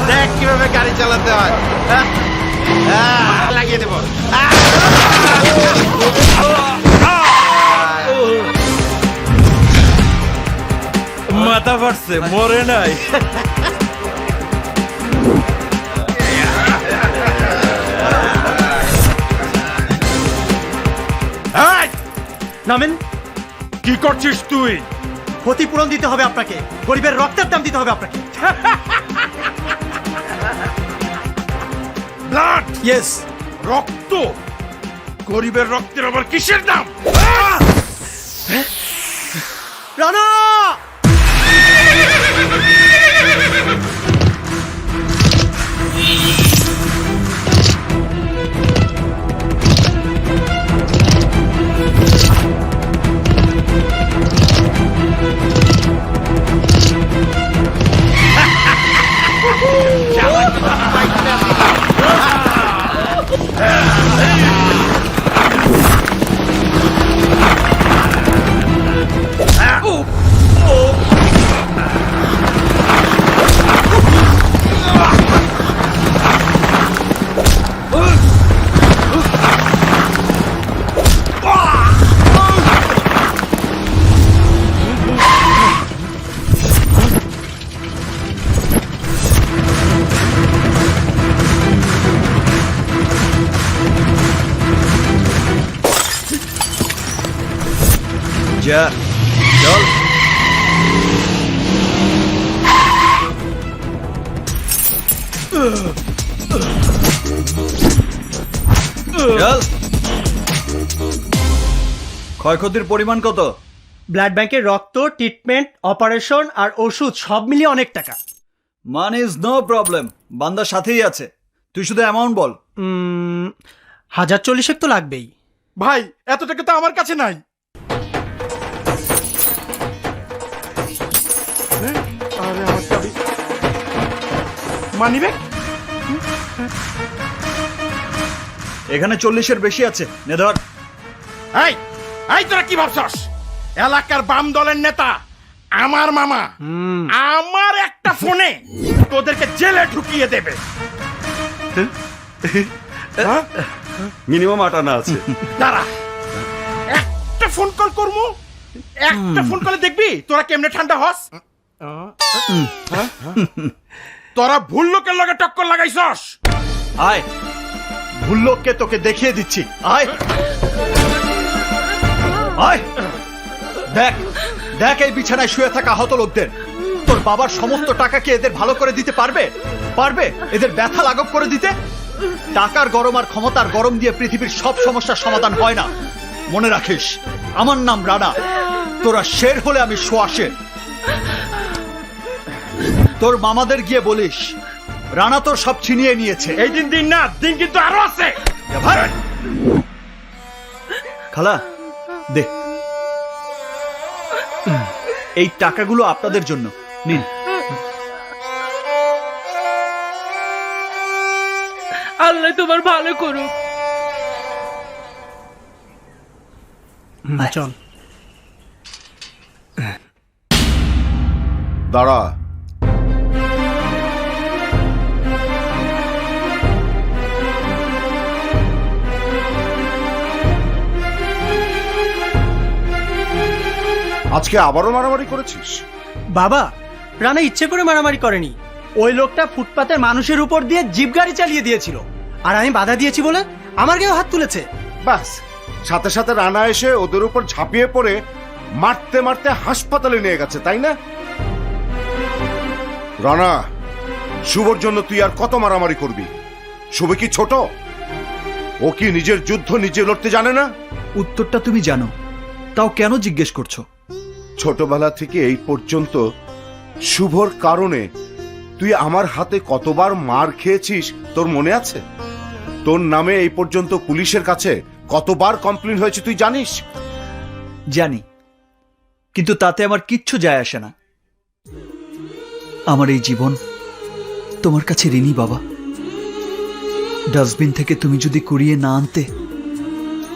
দেখ কিভাবে গাড়ি চালাতে হয়, লাগিয়ে দেবো। মাথা ফাটছে, মরে নাই। নামেন। কি করছিস তুই? ক্ষতিপূরণ দিতে হবে আপনাকে, গরিবের রক্তের দাম দিতে হবে আপনাকে। Blood, yes. রক্ত? গরিবের রক্তের আবার কিসের দাম? রানা! যা, চল। চল। ক্ষয়ক্ষতির পরিমাণ কত? ব্লাড ব্যাংকের রক্ত, ট্রিটমেন্ট, অপারেশন আর ওষুধ সব মিলিয়ে অনেক টাকা। মানি ইজ নো প্রবলেম, বান্দার সাথেই আছে। তুই শুধু অ্যামাউন্ট বল। 1,040 তো লাগবেই। ভাই, এত টাকা তো আমার কাছে নাই। আরে আমার চাবি, মানি ব্যাগ। এখানে 40-এর বেশি আছে, নে ধর। এই এই, তোরা কি ভাবছস? এলাকার বাম দলের নেতা আমার মামা আমার একটা ফোনে তোদেরকে জেলে ঢুকিয়ে দেবে। মিনিমাম 8 আনা আছে। দাঁড়া, একটা ফোন কল করবো, একটা ফোন কলে দেখবি তোরা কেমনে ঠান্ডা হস। তোরা ভুল লোকের লগে টক্কর লাগাইছস। আয়, ভুল লোককে তোকে দেখিয়ে দিচ্ছি। আয় আয়, দেখ দেখ এই বিছানায় শুয়ে থাকা আহত লোকদের। তোর বাবার সমস্ত টাকা কি এদের ভালো করে দিতে পারবে? পারবে এদের ব্যথা লাঘব করে দিতে? টাকার গরম আর ক্ষমতার গরম দিয়ে পৃথিবীর সব সমস্যার সমাধান হয় না। মনে রাখিস, আমার নাম রানা। তোরা শের হলে আমি শোয়া শের। তোর মামাদের গিয়ে বলিস রানা তোর সব ছিনিয়ে নিয়েছে। এই দিন দিন না, দিন কিন্তু আরো আছে। খালা দে, এই টাকাগুলো আপনাদের জন্য নিন। আল্লাহ তোমার ভালো করুক। চল। দাঁড়া, আজকে আবারও মারামারি করেছিস? বাবা, রানা ইচ্ছে করে মারামারি করেনি। ওই লোকটা ফুটপাতের মানুষের উপর দিয়ে জিপ গাড়ি চালিয়ে দিয়েছিল, আর আমি বাধা দিয়েছি বলে আমার গায়ে হাত তুলেছে। বাস, সাথে সাথে রানা এসে ওদের উপর ঝাঁপিয়ে পড়ে মারতে মারতে হাসপাতালে নিয়ে গেছে, তাই না? রানা, শুভর জন্য তুই আর কত মারামারি করবি? শুভ কি ছোট? ও কি নিজের যুদ্ধ নিজে লড়তে জানে না? উত্তরটা তুমি জানো, তাও কেন জিজ্ঞেস করছো? ছোটবেলা থেকে এই পর্যন্ত শুভর কারণে তুই আমার হাতে কতবার মার খেয়েছিস তোর মনে আছে? তোর নামে এই পর্যন্ত পুলিশের কাছে কতবার কমপ্লেন হয়েছে তুই জানিস? জানি, কিন্তু তাতে আমার কিচ্ছু যায় আসে না। আমার এই জীবন তোমার কাছে ঋণী বাবা। ডাস্টবিন থেকে তুমি যদি কুড়িয়ে না আনতে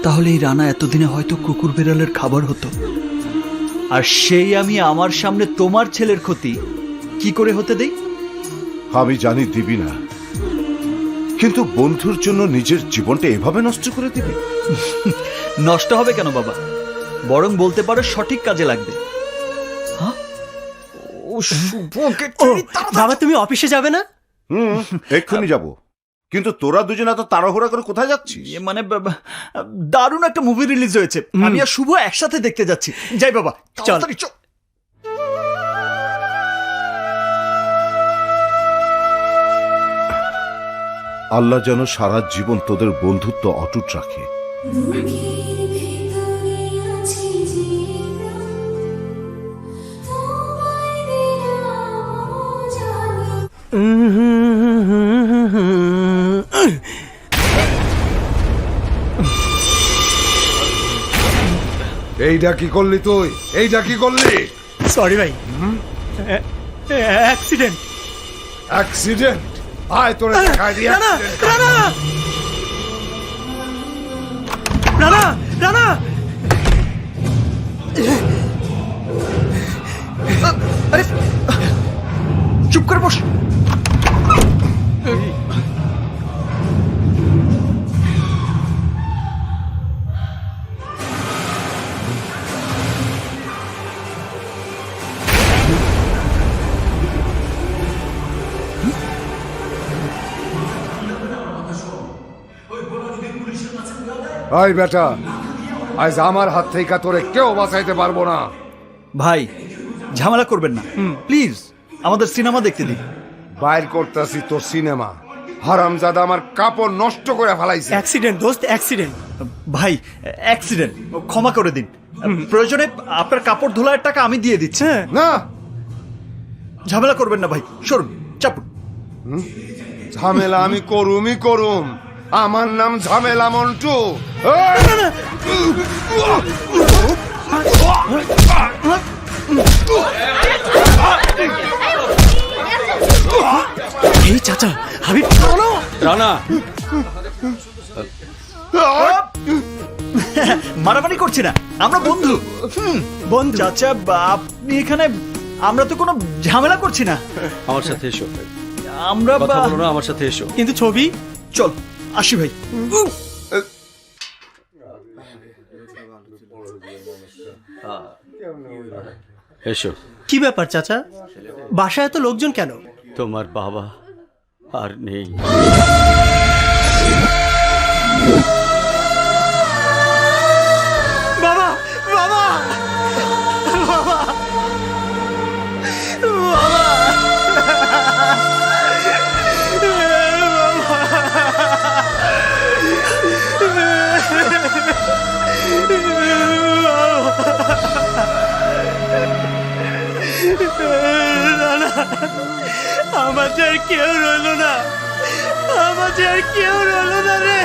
তাহলে এই রানা এতদিনে হয়তো কুকুর বেড়ালের খাবার হতো। আর সেই আমি আমার সামনে তোমার ছেলের ক্ষতি কি করে হতে দেই? আমি জানি দিবি না, কিন্তু বন্ধুর জন্য নিজের জীবনটা এভাবে নষ্ট করে দিবি? নষ্ট হবে কেন বাবা, বরং বলতে পারো সঠিক কাজে লাগবে। হ্যাঁ? ও শুভকে ও বাবা, তুমি অফিসে যাবে না? এক্ষুনি যাব, কিন্তু তোরা দুজনে এত তাড়াহুড়া করে কোথায় যাচ্ছিস? মানে দারুণ একটা মুভি রিলিজ হয়েছে, আমি আর শুভ একসাথে দেখতে যাচ্ছি। যাই বাবা, চল। তাড়াতাড়ি চল। আল্লাহ যেন সারা জীবন তোদের বন্ধুত্ব অটুট রাখে। এইটা কি করলি তুই? এইটা কি করলি? সরি ভাই, অ্যাক্সিডেন্ট। অ্যাক্সিডেন্ট? আয় তোরে দেখাই দিয়া। রানা, রানা, রানা, রানা! আরে চুপ করে বস। আয় বেটা, আজ আমার হাত থেকে তোরে কেউ বাঁচাইতে পারবো না। ভাই ঝামেলা করবেন না প্লিজ, আমাদের সিনেমা দেখতে দিন। বাইর করতেছি তোর সিনেমা। হারামজাদা আমার কাপড় নষ্ট করে ফেলাইছে। অ্যাক্সিডেন্ট দোস্ত, অ্যাক্সিডেন্ট। ভাই অ্যাক্সিডেন্ট, ক্ষমা করে দিন। প্রয়োজনে আপনার কাপড় ধোলার টাকা আমি দিয়ে দিচ্ছি। হ্যাঁ, না, ঝামেলা করবেন না ভাই, সরুন, চাপুন। ঝামেলা আমি করুমই করুম। আমার নাম ঝামেলা মন্টু। এই চাচা, হাবিব রানা, মারামারি করছি না, আমরা বন্ধু। বন্ধু। চাচা আপনি এখানে, আমরা তো কোনো ঝামেলা করছি না। আমার সাথে এসো, আমরা কথা বলো না, আমার সাথে এসো। কিন্তু ছবি। চল আসি ভাই। এসো। কি ব্যাপার চাচা, বাসায় এত লোকজন কেন? তোমার বাবা আর নেই। বাবা, বাবা, বাবা, আমাদের আর কেউ রইলো না, আমাদের আর কেউ রইলো না রে।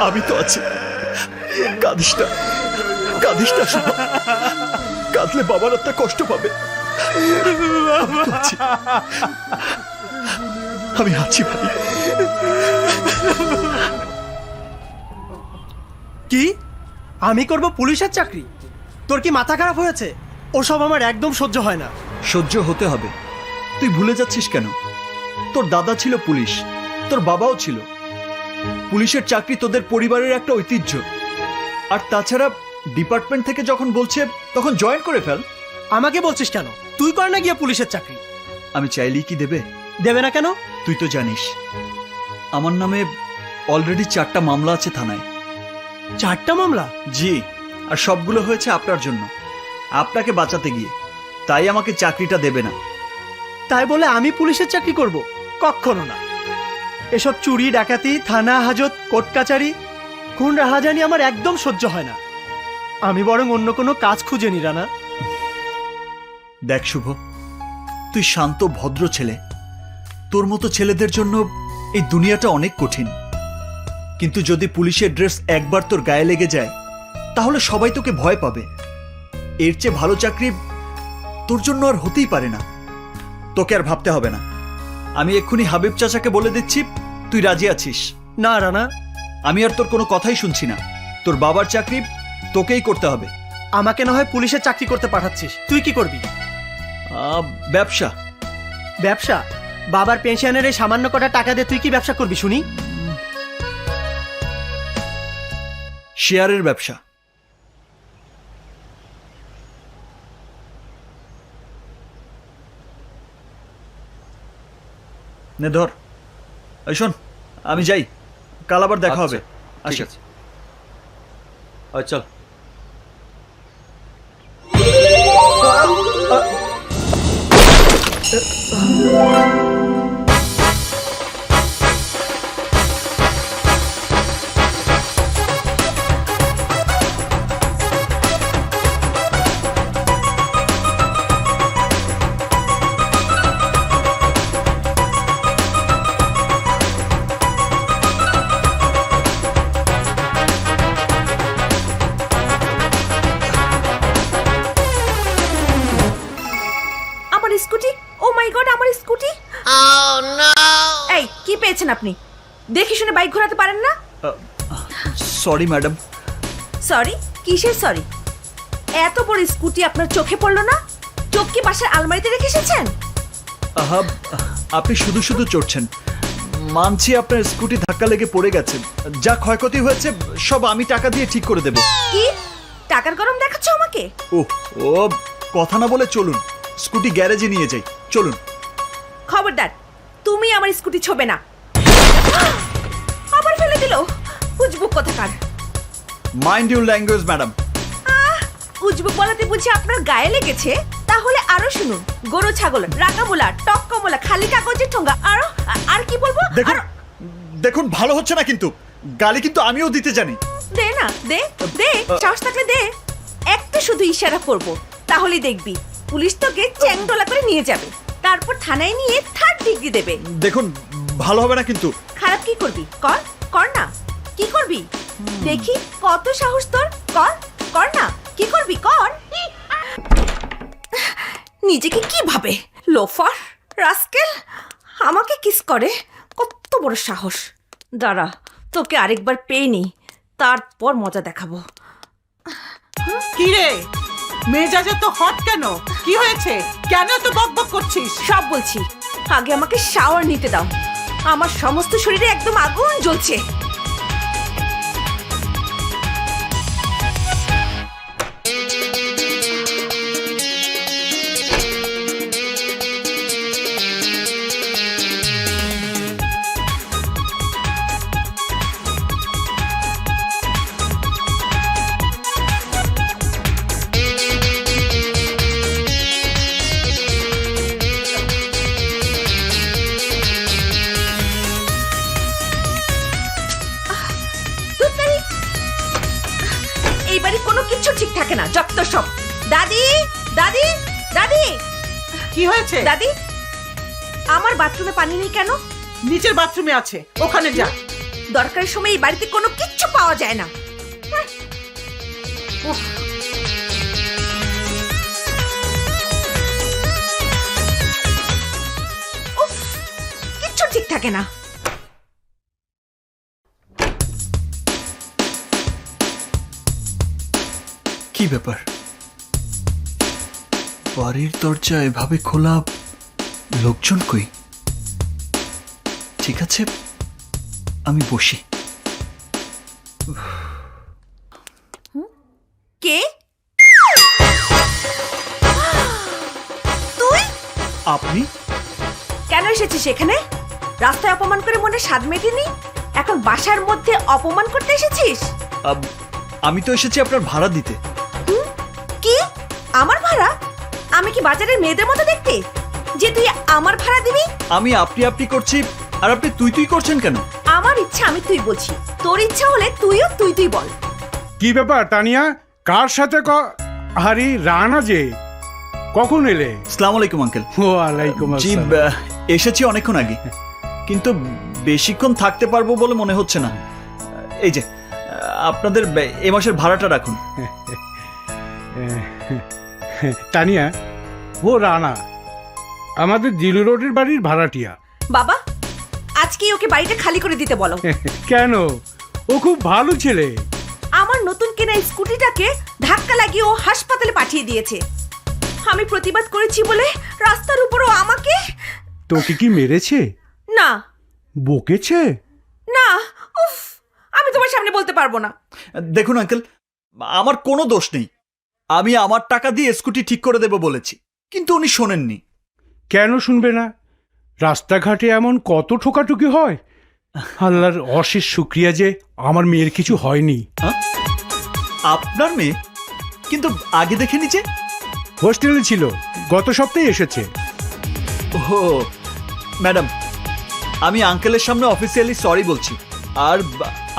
আমি তো আছি, কাঁদিস না, কাঁদিস না শুভ। কাঁদলে বাবার আত্মা কষ্ট পাবে। আমি তো আছি। আমি আছি ভাই। কি আমি করব পুলিশের চাকরি? তোর কি মাথা খারাপ হয়েছে? ওসব আমার একদম সহ্য হয় না। সহ্য হতে হবে। তুই ভুলে যাচ্ছিস কেন? তোর দাদা ছিল পুলিশ, তোর বাবাও ছিল। পুলিশের চাকরি তোদের পরিবারের একটা ঐতিহ্য। আর তাছাড়া ডিপার্টমেন্ট থেকে যখন বলছে তখন জয়েন করে ফেল। আমাকে বলছিস কেন? তুই কর না গিয়ে পুলিশের চাকরি। আমি চাইলেই কি দেবে? দেবে না কেন? তুই তো জানিস আমার নামে অলরেডি 4টা মামলা আছে থানায়। 4টা মামলা? জি, আর সবগুলো হয়েছে আপনার জন্য, আপনাকে বাঁচাতে গিয়ে। তাই আমাকে চাকরিটা দেবে না। তাই বলে আমি পুলিশের চাকরি করব? কখনো না। এসব চুরি, ডাকাতি, থানা হাজত, কোর্ট কাচারি, খুন রাহাজানি আমার একদম সহ্য হয় না। আমি বরং অন্য কোনো কাজ খুঁজে নি রানা। দেখ শুভ, তুই শান্ত ভদ্র ছেলে। তোর মতো ছেলেদের জন্য এই দুনিয়াটা অনেক কঠিন। কিন্তু যদি পুলিশের ড্রেস একবার তোর গায়ে লেগে যায় তাহলে সবাই তোকে ভয় পাবে। এর চেয়ে ভালো চাকরি তোর জন্য আর হতেই পারে না। তোকে আর ভাবতে হবে না। আমি এক্ষুনি হাবিব চাচাকে বলে দিচ্ছি তুই রাজি আছিস। না রানা, আমি আর তোর কোনো কথাই শুনছি না। তোর বাবার চাকরি তোকেই করতে হবে। আমাকে না হয় পুলিশের চাকরি করতে পাঠাচ্ছিস, তুই কি করবি? ব্যবসা। ব্যবসা? বাবার পেনশনের এই সামান্য কটা টাকা দিয়ে তুই কি ব্যবসা করবি শুনি? শেয়ারের ব্যবসা। নে ধর। এই শোন, আমি যাই, কাল আবার দেখা হবে। ঠিক আচ্ছা। আছে চল। আমার স্কুটি, ও মাই গড, আমার স্কুটি! এই কি পেয়েছেন আপনি? দেখি শুনে বাইক ঘোরাতে পারেন না? Sorry madam. সরি? কিসের সরি? এত বড় স্কুটি আপনার চোখে পড়লো না? চোখ কি বাসার আলমারিতে রেখে এসেছেন? আহা, আপনি শুধু শুধু চড়ছেন। মানছি আপনার স্কুটি ধাক্কা লেগে পড়ে গেছে, যা ক্ষয়ক্ষতি হয়েছে সব আমি টাকা দিয়ে ঠিক করে দেব। কি টাকার গরম দেখাচ্ছ আমাকে? ও ও কথা না বলে চলুন, স্কুটি গ্যারেজে নিয়ে যাই, চলুন। খবরদার, তুমি আমার স্কুটি ছোবে না। আবার ফেলে দিল, উজবুক কোথাকার। Mind your language madam. উজবুক বলাতে বুঝি আপনার গায়ে লেগেছে? তাহলে আরো শুনুন, গরু ছাগল, রাকামুলা, টক্কমুলা, খালি কাগজের ঠোঙ্গা, আরো আর কি বলবো? দেখুন দেখুন, ভালো হচ্ছে না কিন্তু, গালি কিন্তু আমিও দিতে জানি। দে না, দে দে, সাহস থাকলে দে। একটা শুধু ইশারা করব, তাহলেই দেখবি পুলিশ তোকে চ্যাংদোলা করে নিয়ে যাবে, তারপর থানায় নিয়ে 3rd ডিগ্রি দেবে। দেখুন, ভালো হবে না কিন্তু। খারাপ কি করবি? কর, কর না। কি করবি দেখি, কত সাহস তোর? কর, কর না। কি করবি? কর। নিজেকে কি ভাবে? লোফার, রাস্কেল, আমাকে কিস করে? কত বড় সাহস! দাঁড়া, তোকে আরেকবার পেয়ে নি, তারপর মজা দেখাবো। কি রে, মেজাজে তো হট কেন? কি হয়েছে? কেন তো বকবক করছিস? সব বলছি, আগে আমাকে শাওয়ার নিতে দাও। আমার সমস্ত শরীরে একদম আগুন জ্বলছে। এইবারে কোনো কিছু ঠিক থাকে না, যত সব। দাদি, দাদি, দাদি! কি হয়েছে? দাদি, আমার বাথরুমে পানি নেই কেন? নিচের বাথরুমে আছে, ওখানে যা। দরকারের সময় এই বাড়িতে কোনো কিচ্ছু পাওয়া যায় না। উফ। উফ, কিচ্ছু ঠিক থাকে না। কি ব্যাপার, বাড়ির দরজা এভাবে খোলা, লোকজন কই? ঠিক আছে, আমি বসি। কে? তুই? আপনি? কেন এসেছিস এখানে? রাস্তায় অপমান করে মনে স্বাদ মেটেনি, এখন বাসার মধ্যে অপমান করতে এসেছিস? আমি তো এসেছি আপনার ভাড়া দিতে। কি? আমার ভাড়া? আমি কি বাজারের মেয়েদের মতো দেখতে যে তুই আমার ভাড়া দিবি? আমি আপনি করছি, আর আপনি তুই করছেন কেন? আমার ইচ্ছা আমি তুই বলছি, তোর ইচ্ছা হলে তুইও তুই বল। কি ব্যাপার তানিয়া, কার সাথে আরে রানা যে, কখন এলে? আসসালামু আলাইকুম আঙ্কেল। ও আলাইকুম জি, আসসালাম। এসেছি অনেকক্ষণ আগে, কিন্তু বেশিক্ষণ থাকতে পারবো বলে মনে হচ্ছে না। এই যে আপনাদের এ মাসের ভাড়াটা রাখুন। তানিয়া, ও রানা আমাদের জিলু রোডের বাড়ির ভাড়াটিয়া। বাবা, আজকেই ওকে বাড়িটা খালি করে দিতে বলো। কেন, ও খুব ভালো ছেলে। আমার নতুন কেনা স্কুটিটাকে ধাক্কা লাগিয়ে ও হাসপাতালে পাঠিয়ে দিয়েছে। আমি প্রতিবাদ করেছি বলে রাস্তার উপরও আমাকে। তোকে কি মেরেছে? না বকেছে? না, উফ, আমি তোমার সামনে বলতে পারবো না। দেখুন আঙ্কেল, আমার কোনো দোষ নেই। আমি আমার টাকা দিয়ে স্কুটি ঠিক করে দেব বলেছি, কিন্তু উনি শোনেননি। কেন শুনবে না? রাস্তাঘাটে এমন কত ঠোকাঠুকি হয়। আল্লাহর অশেষ শুক্রিয়া যে আমার মেয়ের কিছু হয়নি। আপনার মেয়ে? কিন্তু আগে দেখেনি যে। হোস্টেলে ছিল, গত সপ্তাহে এসেছে। ও ম্যাডাম, আমি আঙ্কেলের সামনে অফিসিয়ালি সরি বলছি, আর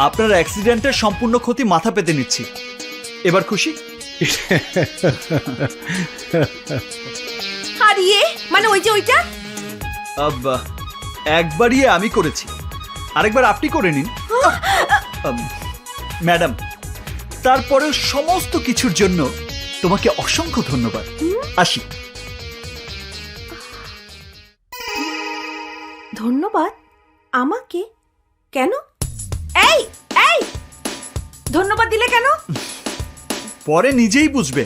আপনার অ্যাক্সিডেন্টের সম্পূর্ণ ক্ষতি মাথা পেতে নিচ্ছি। এবার খুশি? আর ইয়ে মানে ওই যে ওইটা একবারই আমি করেছি, আরেকবার আপনি করে নিন। ম্যাডাম, তারপরেও সমস্ত কিছুর জন্য তোমাকে অসংখ্য ধন্যবাদ। আসি। ধন্যবাদ আমাকে? কেন? এই এই ধন্যবাদ দিলে কেন? পরে নিজেই বুঝবে।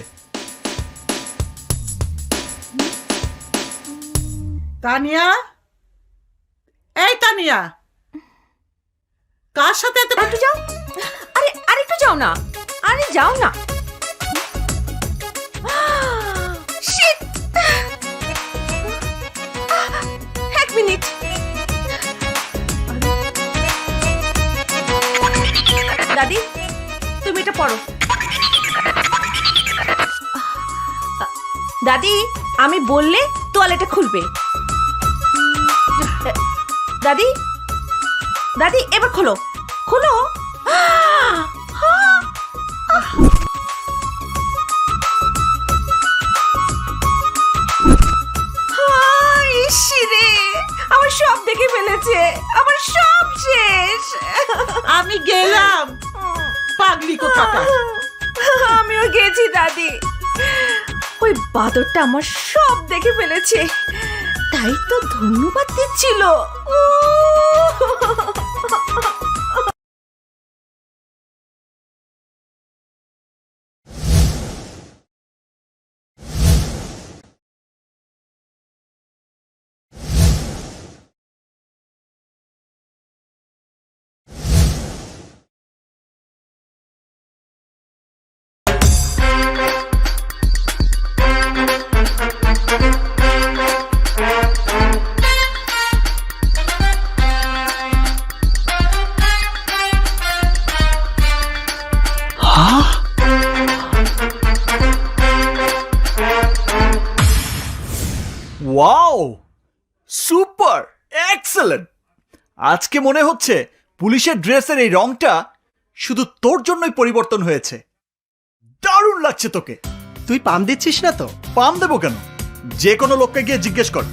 তানিয়া, এই তানিয়া, কার সাথে এত একটু যাও। আরে আরেকটু যাও না। আরে যাও না। Shit! এক মিনিট। দাদি, তুমি এটা পড়ো। দাদি, আমি বললে তোয়ালেটা খুলবে। দাদি, দাদি এবার খোলো, খোলো। ইসিরে, আমার সব দেখে ফেলেছে, আমার সব শেষ। আমি গেলাম, পাগলি কোথাকার। আমিও গেছি দাদি। ওই বাদরটা আমার সব দেখে ফেলেছে, তাই তো ধন্যবাদ দিচ্ছিল। Wow, super, excellent. আজকে মনে হচ্ছে পুলিশের ড্রেসের এই রংটা শুধু তোর জন্যই পরিবর্তন হয়েছে। দারুণ লাগছে তোকে। তুই পাম দিচ্ছিস না তো? পাম দেবো কেন? যে কোনো লোককে গিয়ে জিজ্ঞেস কর।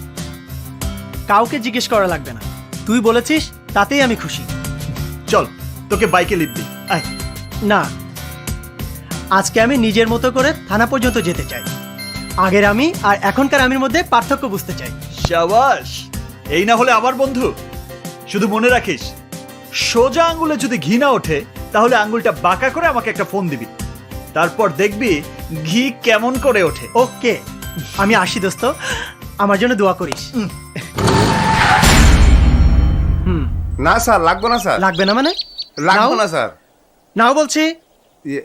কাউকে জিজ্ঞেস করা লাগবে না, তুই বলেছিস তাতেই আমি খুশি। চল, তোকে বাইকে লিখবি। আয়। না, আজকে আমি নিজের মতো করে থানা পর্যন্ত যেতে চাই। আগের আমি আর এখনকার আমির মধ্যে পার্থক্য বুঝতে চাই। শাবাশ, এই না হলে আমার বন্ধু। শুধু মনে রাখিস, সোজা আঙ্গুলে যদি ঘি না ওঠে তাহলে আঙ্গুলটা বাঁকা করে আমাকে একটা ফোন দিবি, তারপর দেখবি ঘি কেমন করে ওঠে। ওকে, আমি আসি দোস্ত, আমার জন্য দোয়া করিস। না স্যার, লাগবো না স্যার। লাগবে না মানে? লাগবো নাও? না স্যার। নাও বলছি। ইয়ে,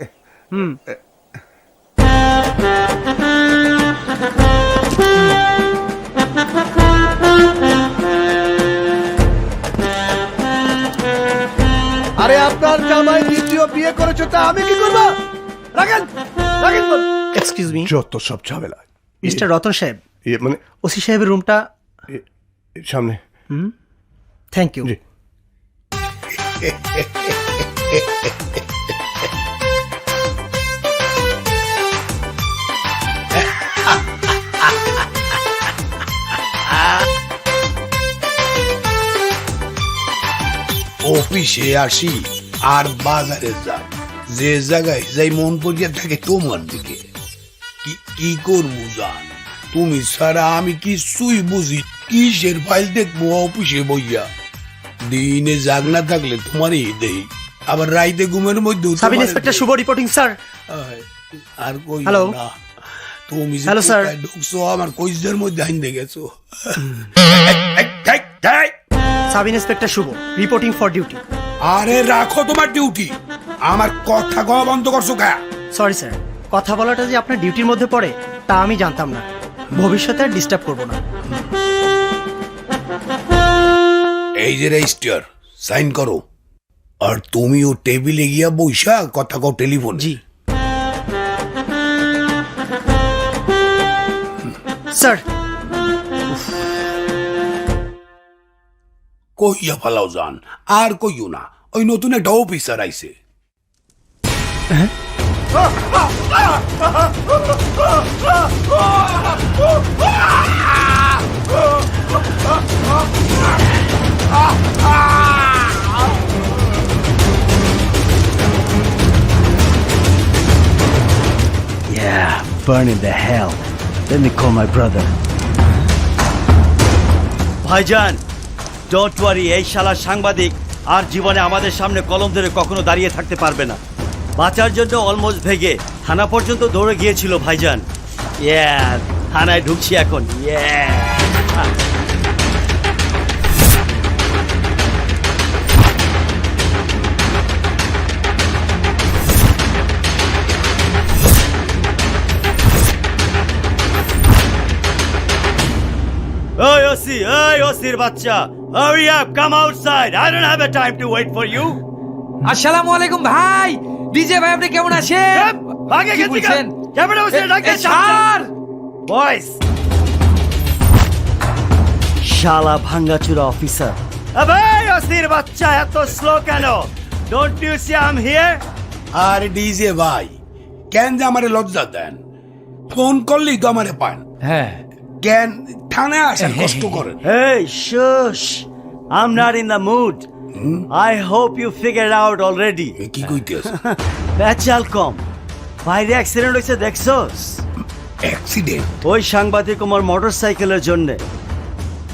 আরে আপনার জামাই দ্বিতীয় বিয়ে করেছো, তা আমি কি করবো? রাখেন, রাখেন। এক্সকিউজ মি, যত সব ঝামেলা। মিস্টার রতন সাহেব, মানে ওসি সাহেবের রুমটা সামনে। Thank you. জি। অফিসে আসি আর বাজারে যাই, যে জায়গায় যাই মন পড়িয়া থাকে তোমার দিকে। কি করবো জান, তুমি ছাড়া আমি কিছুই বুঝি। কিসের ফাইল দেখবো অফিসে বইয়া? দিনে জাগ না থাকলে তোমার এই দেই। আবার রাইতে ঘুমের মধ্যে sub inspector Shubho reporting sir. আর কই হ্যালো। না তুমি যে হ্যালো, স্যার। কোথায় ঢুকছো আমার কইজদের মধ্যে আইন্দে গেছো। Sub inspector Shubho reporting for duty. আরে রাখো তোমার ডিউটি, আমার কথা কওয়া বন্ধ করছো কা? সরি স্যার, কথা বলাটা যে আপনার ডিউটির মধ্যে পড়ে তা আমি জানতাম না। ভবিষ্যতে আর ডিস্টার্ব করবো না। এই যে রেজিস্টার সাইন করো, আর তুমিও টেবিলে গিয়া বইসা কথা কও টেলিফোন। জি স্যার। কইয়া ফালাও যান, আর কইও না, ওই নতুন একটা অফিসার আইছে। Yeah, burn in the hell. Let me call my brother. ভাইজান, ডোন্ট ওয়ারি, এই শালা সাংবাদিক আর জীবনে আমাদের সামনে কলম ধরে কখনো দাঁড়িয়ে থাকতে পারবে না। বাঁচার জন্য অলমোস্ট ভেগে থানা পর্যন্ত দৌড়ে গিয়েছিল ভাইজান। ইয়া, থানায় ঢুকছি এখন। ইয়া। Hey, Ossi! Hey, Ossir বাচ্চা! Hurry up! Come outside! I don't have a time to wait for you! আসসালামু আলাইকুম ভাই। ডিজে ভাই আপনি কেমন আছেন? আগে কি গেছি বলছেন? ক্যামেরা বসে ডাকে স্যার বয়েস শালা ভাঙ্গাচুরা অফিসার। আবে অস্থির বাচ্চা, এত স্লো কেন? Don't you see I am here? আর ডিজে ভাই, কেন যে আমারে লজ্জা দেন? ফোন করলেই তো আমারে পান। হ্যাঁ কেন থানায় আসার কষ্ট করেন? Hey, shush! I'm not in the mood. I hope you figured out already. এ কি কইতেছ? পেঁচাল কম, বাইরে অ্যাক্সিডেন্ট হয়েছে দেখছস? অ্যাক্সিডেন্ট? ওই সাংবাদিক আমার মোটর সাইকেলের জন্য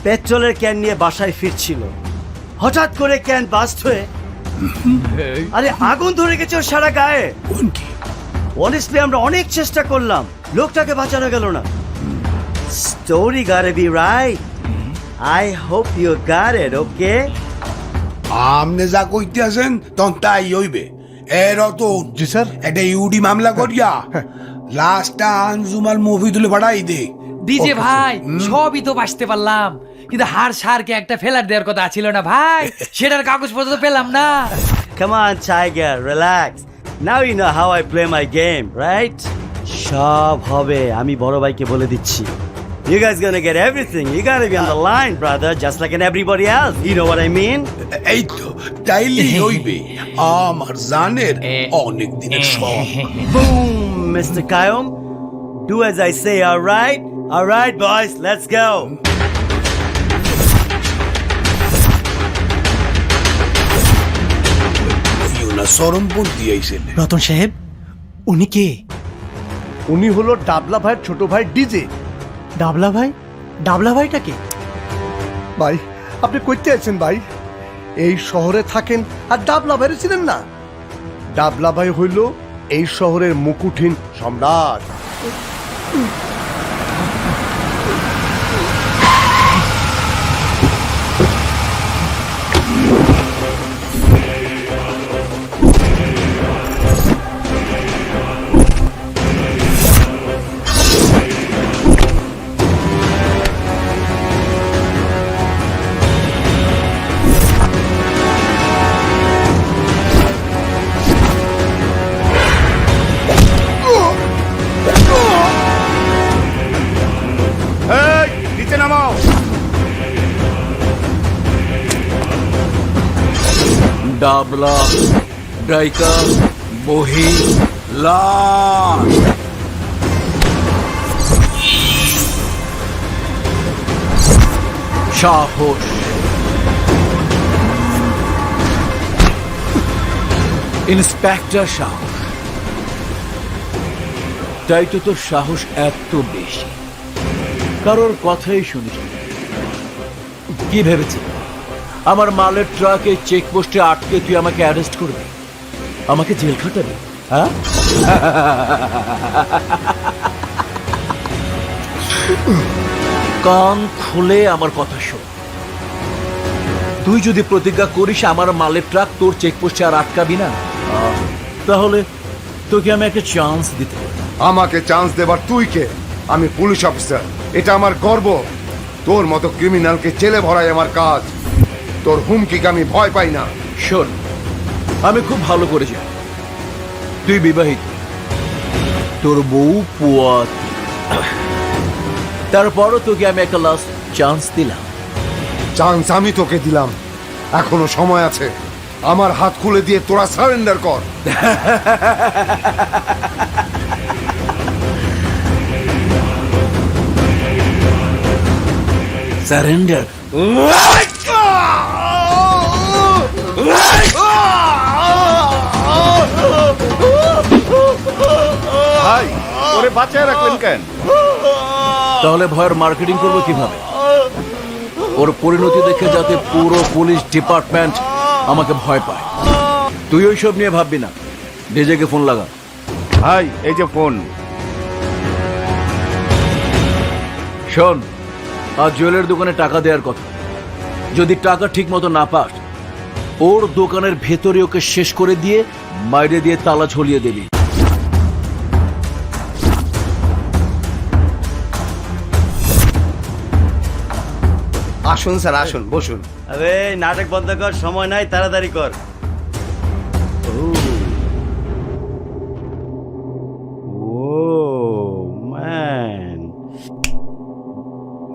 পেট্রোলের ক্যান নিয়ে বাসায় ফিরছিল, হঠাৎ করে ক্যান বাস্ট হয়ে আরে আগুন ধরে গেছে ওর সারা গায়ে। কোন কি? অনেস্টলি আমরা অনেক চেষ্টা করলাম, লোকটাকে বাঁচানো গেল না। Story gotta be right. I hope you got it, okay? আমনে যা কইতে আছেন তখন তাই হইবে। এর তো জি স্যার। একটা ইউডি মামলা করিয়া লাস্টটা আঞ্জুমাল মুভি তুলে পাঠাই দে। ডিজে ভাই সবই তো বাঁচতে পারলাম, কিন্তু হার সারকে একটা ফেলার দেওয়ার কথা ছিল না ভাই, সেটার কাগজপত্র তো পেলাম না। Come on, Tiger, relax. Now you know how I play my game, right? সব হবে, আমি বড় ভাইকে বলে দিচ্ছি। You guys gonna get everything. You gotta be on the line, brother, just like in everybody else. You know what I mean? এই তো তাইলেই হইবে। আমার জানের অনেক দিনের শখ। Boom, Mr. Kayum. Do as I say, all right? All right, boys, let's go. ইউনা সরমপুর দিয়েছেন। রতন সাহেব, উনি কে? উনি হলো ডাবলা ভাইয়ের ছোট ভাই ডিজে। ডাবলা ভাই? ডাবলা ভাইটা কে? ভাই আপনি কইতে আছেন ভাই? এই শহরে থাকেন আর ডাবলা ভাইরে ছিলেন না? ডাবলা ভাই হইল এই শহরের মুকুটহীন সম্রাট। নিচে নামাও। ডাবলা ডাইকা বহি লাশ। সাহস ইন্সপেক্টর সাহস, তাই তো তোর সাহস এত বেশি, কারোর কথাই শুনিস না। কি ভেবেছি আমার মালের ট্রাকে চেকপোস্টে আটকে তুই আমাকে অ্যারেস্ট করবি, আমাকে জেল খাটাবি, হ্যাঁ? কান খুলে আমার কথা শোন। তুই যদি প্রতিজ্ঞা করিস আমার মালের ট্রাক তোর চেকপোস্টে আর আটকাবি না, তাহলে তোকে আমি একটা চান্স দিতে পারি। আমাকে চান্স দেবার তুই কে? আমি পুলিশ অফিসার, এটা আমার গর্ব। তোর মতো ক্রিমিনালকে জেলে ভরাই আমার কাজ। তোর হুমকিকে আমি ভয় পাই না। শোন, আমি খুব ভালো করে জানি তুই বিবাহিত, তোর বউ পুয়াত, তারপরও তোকে আমি একটা লাস্ট চান্স দিলাম। চান্স আমি তোকে দিলাম, এখনো সময় আছে। আমার হাত খুলে দিয়ে তোরা সারেন্ডার কর। সারেন্ডার? ভাই, ওরে বাঁচায় রাখলেন কেন? তাহলে ভয়ের মার্কেটিং করবো কিভাবে? ওর পরিণতি দেখে যাতে পুরো পুলিশ ডিপার্টমেন্ট আমাকে ভয় পায়। তুই ওইসব নিয়ে ভাববি না, ডিজেকে ফোন লাগা। ভাই, এই যে ফোন। শোন, আজ জুয়েলের দোকানে টাকা দেওয়ার কথা। যদি টাকা ঠিক মতো না পাস, ওর দোকানের ভেতরে ওকে শেষ করে দিয়ে বাইরে দিয়ে তালা ঝুলিয়ে দিবি। আসুন স্যার, আসুন, বসুন। আরে নাটক বন্ধ কর, সময় নাই, তাড়াতাড়ি কর।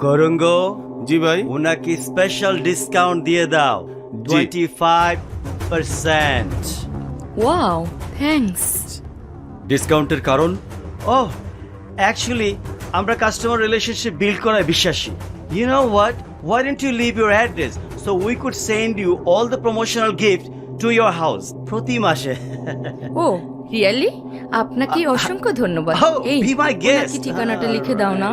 গৌরঙ্গ, জি ভাই। ওনাকে স্পেশাল ডিসকাউন্ট দিয়ে দাও 25%। Wow, thanks. ডিসকাউন্টের কারণ? ওহ, অ্যাকচুয়ালি আমরা কাস্টমার রিলেশনশিপ বিল্ড করায় বিশ্বাসী। You know what? Why don't you leave your address so we could send you all the promotional gifts to your house প্রতি মাসে? ও রিয়েলি? আপনাকে অসংখ্য ধন্যবাদ। Oh, be my guest. ওনাকে ঠিকানাটা লিখে দাও না।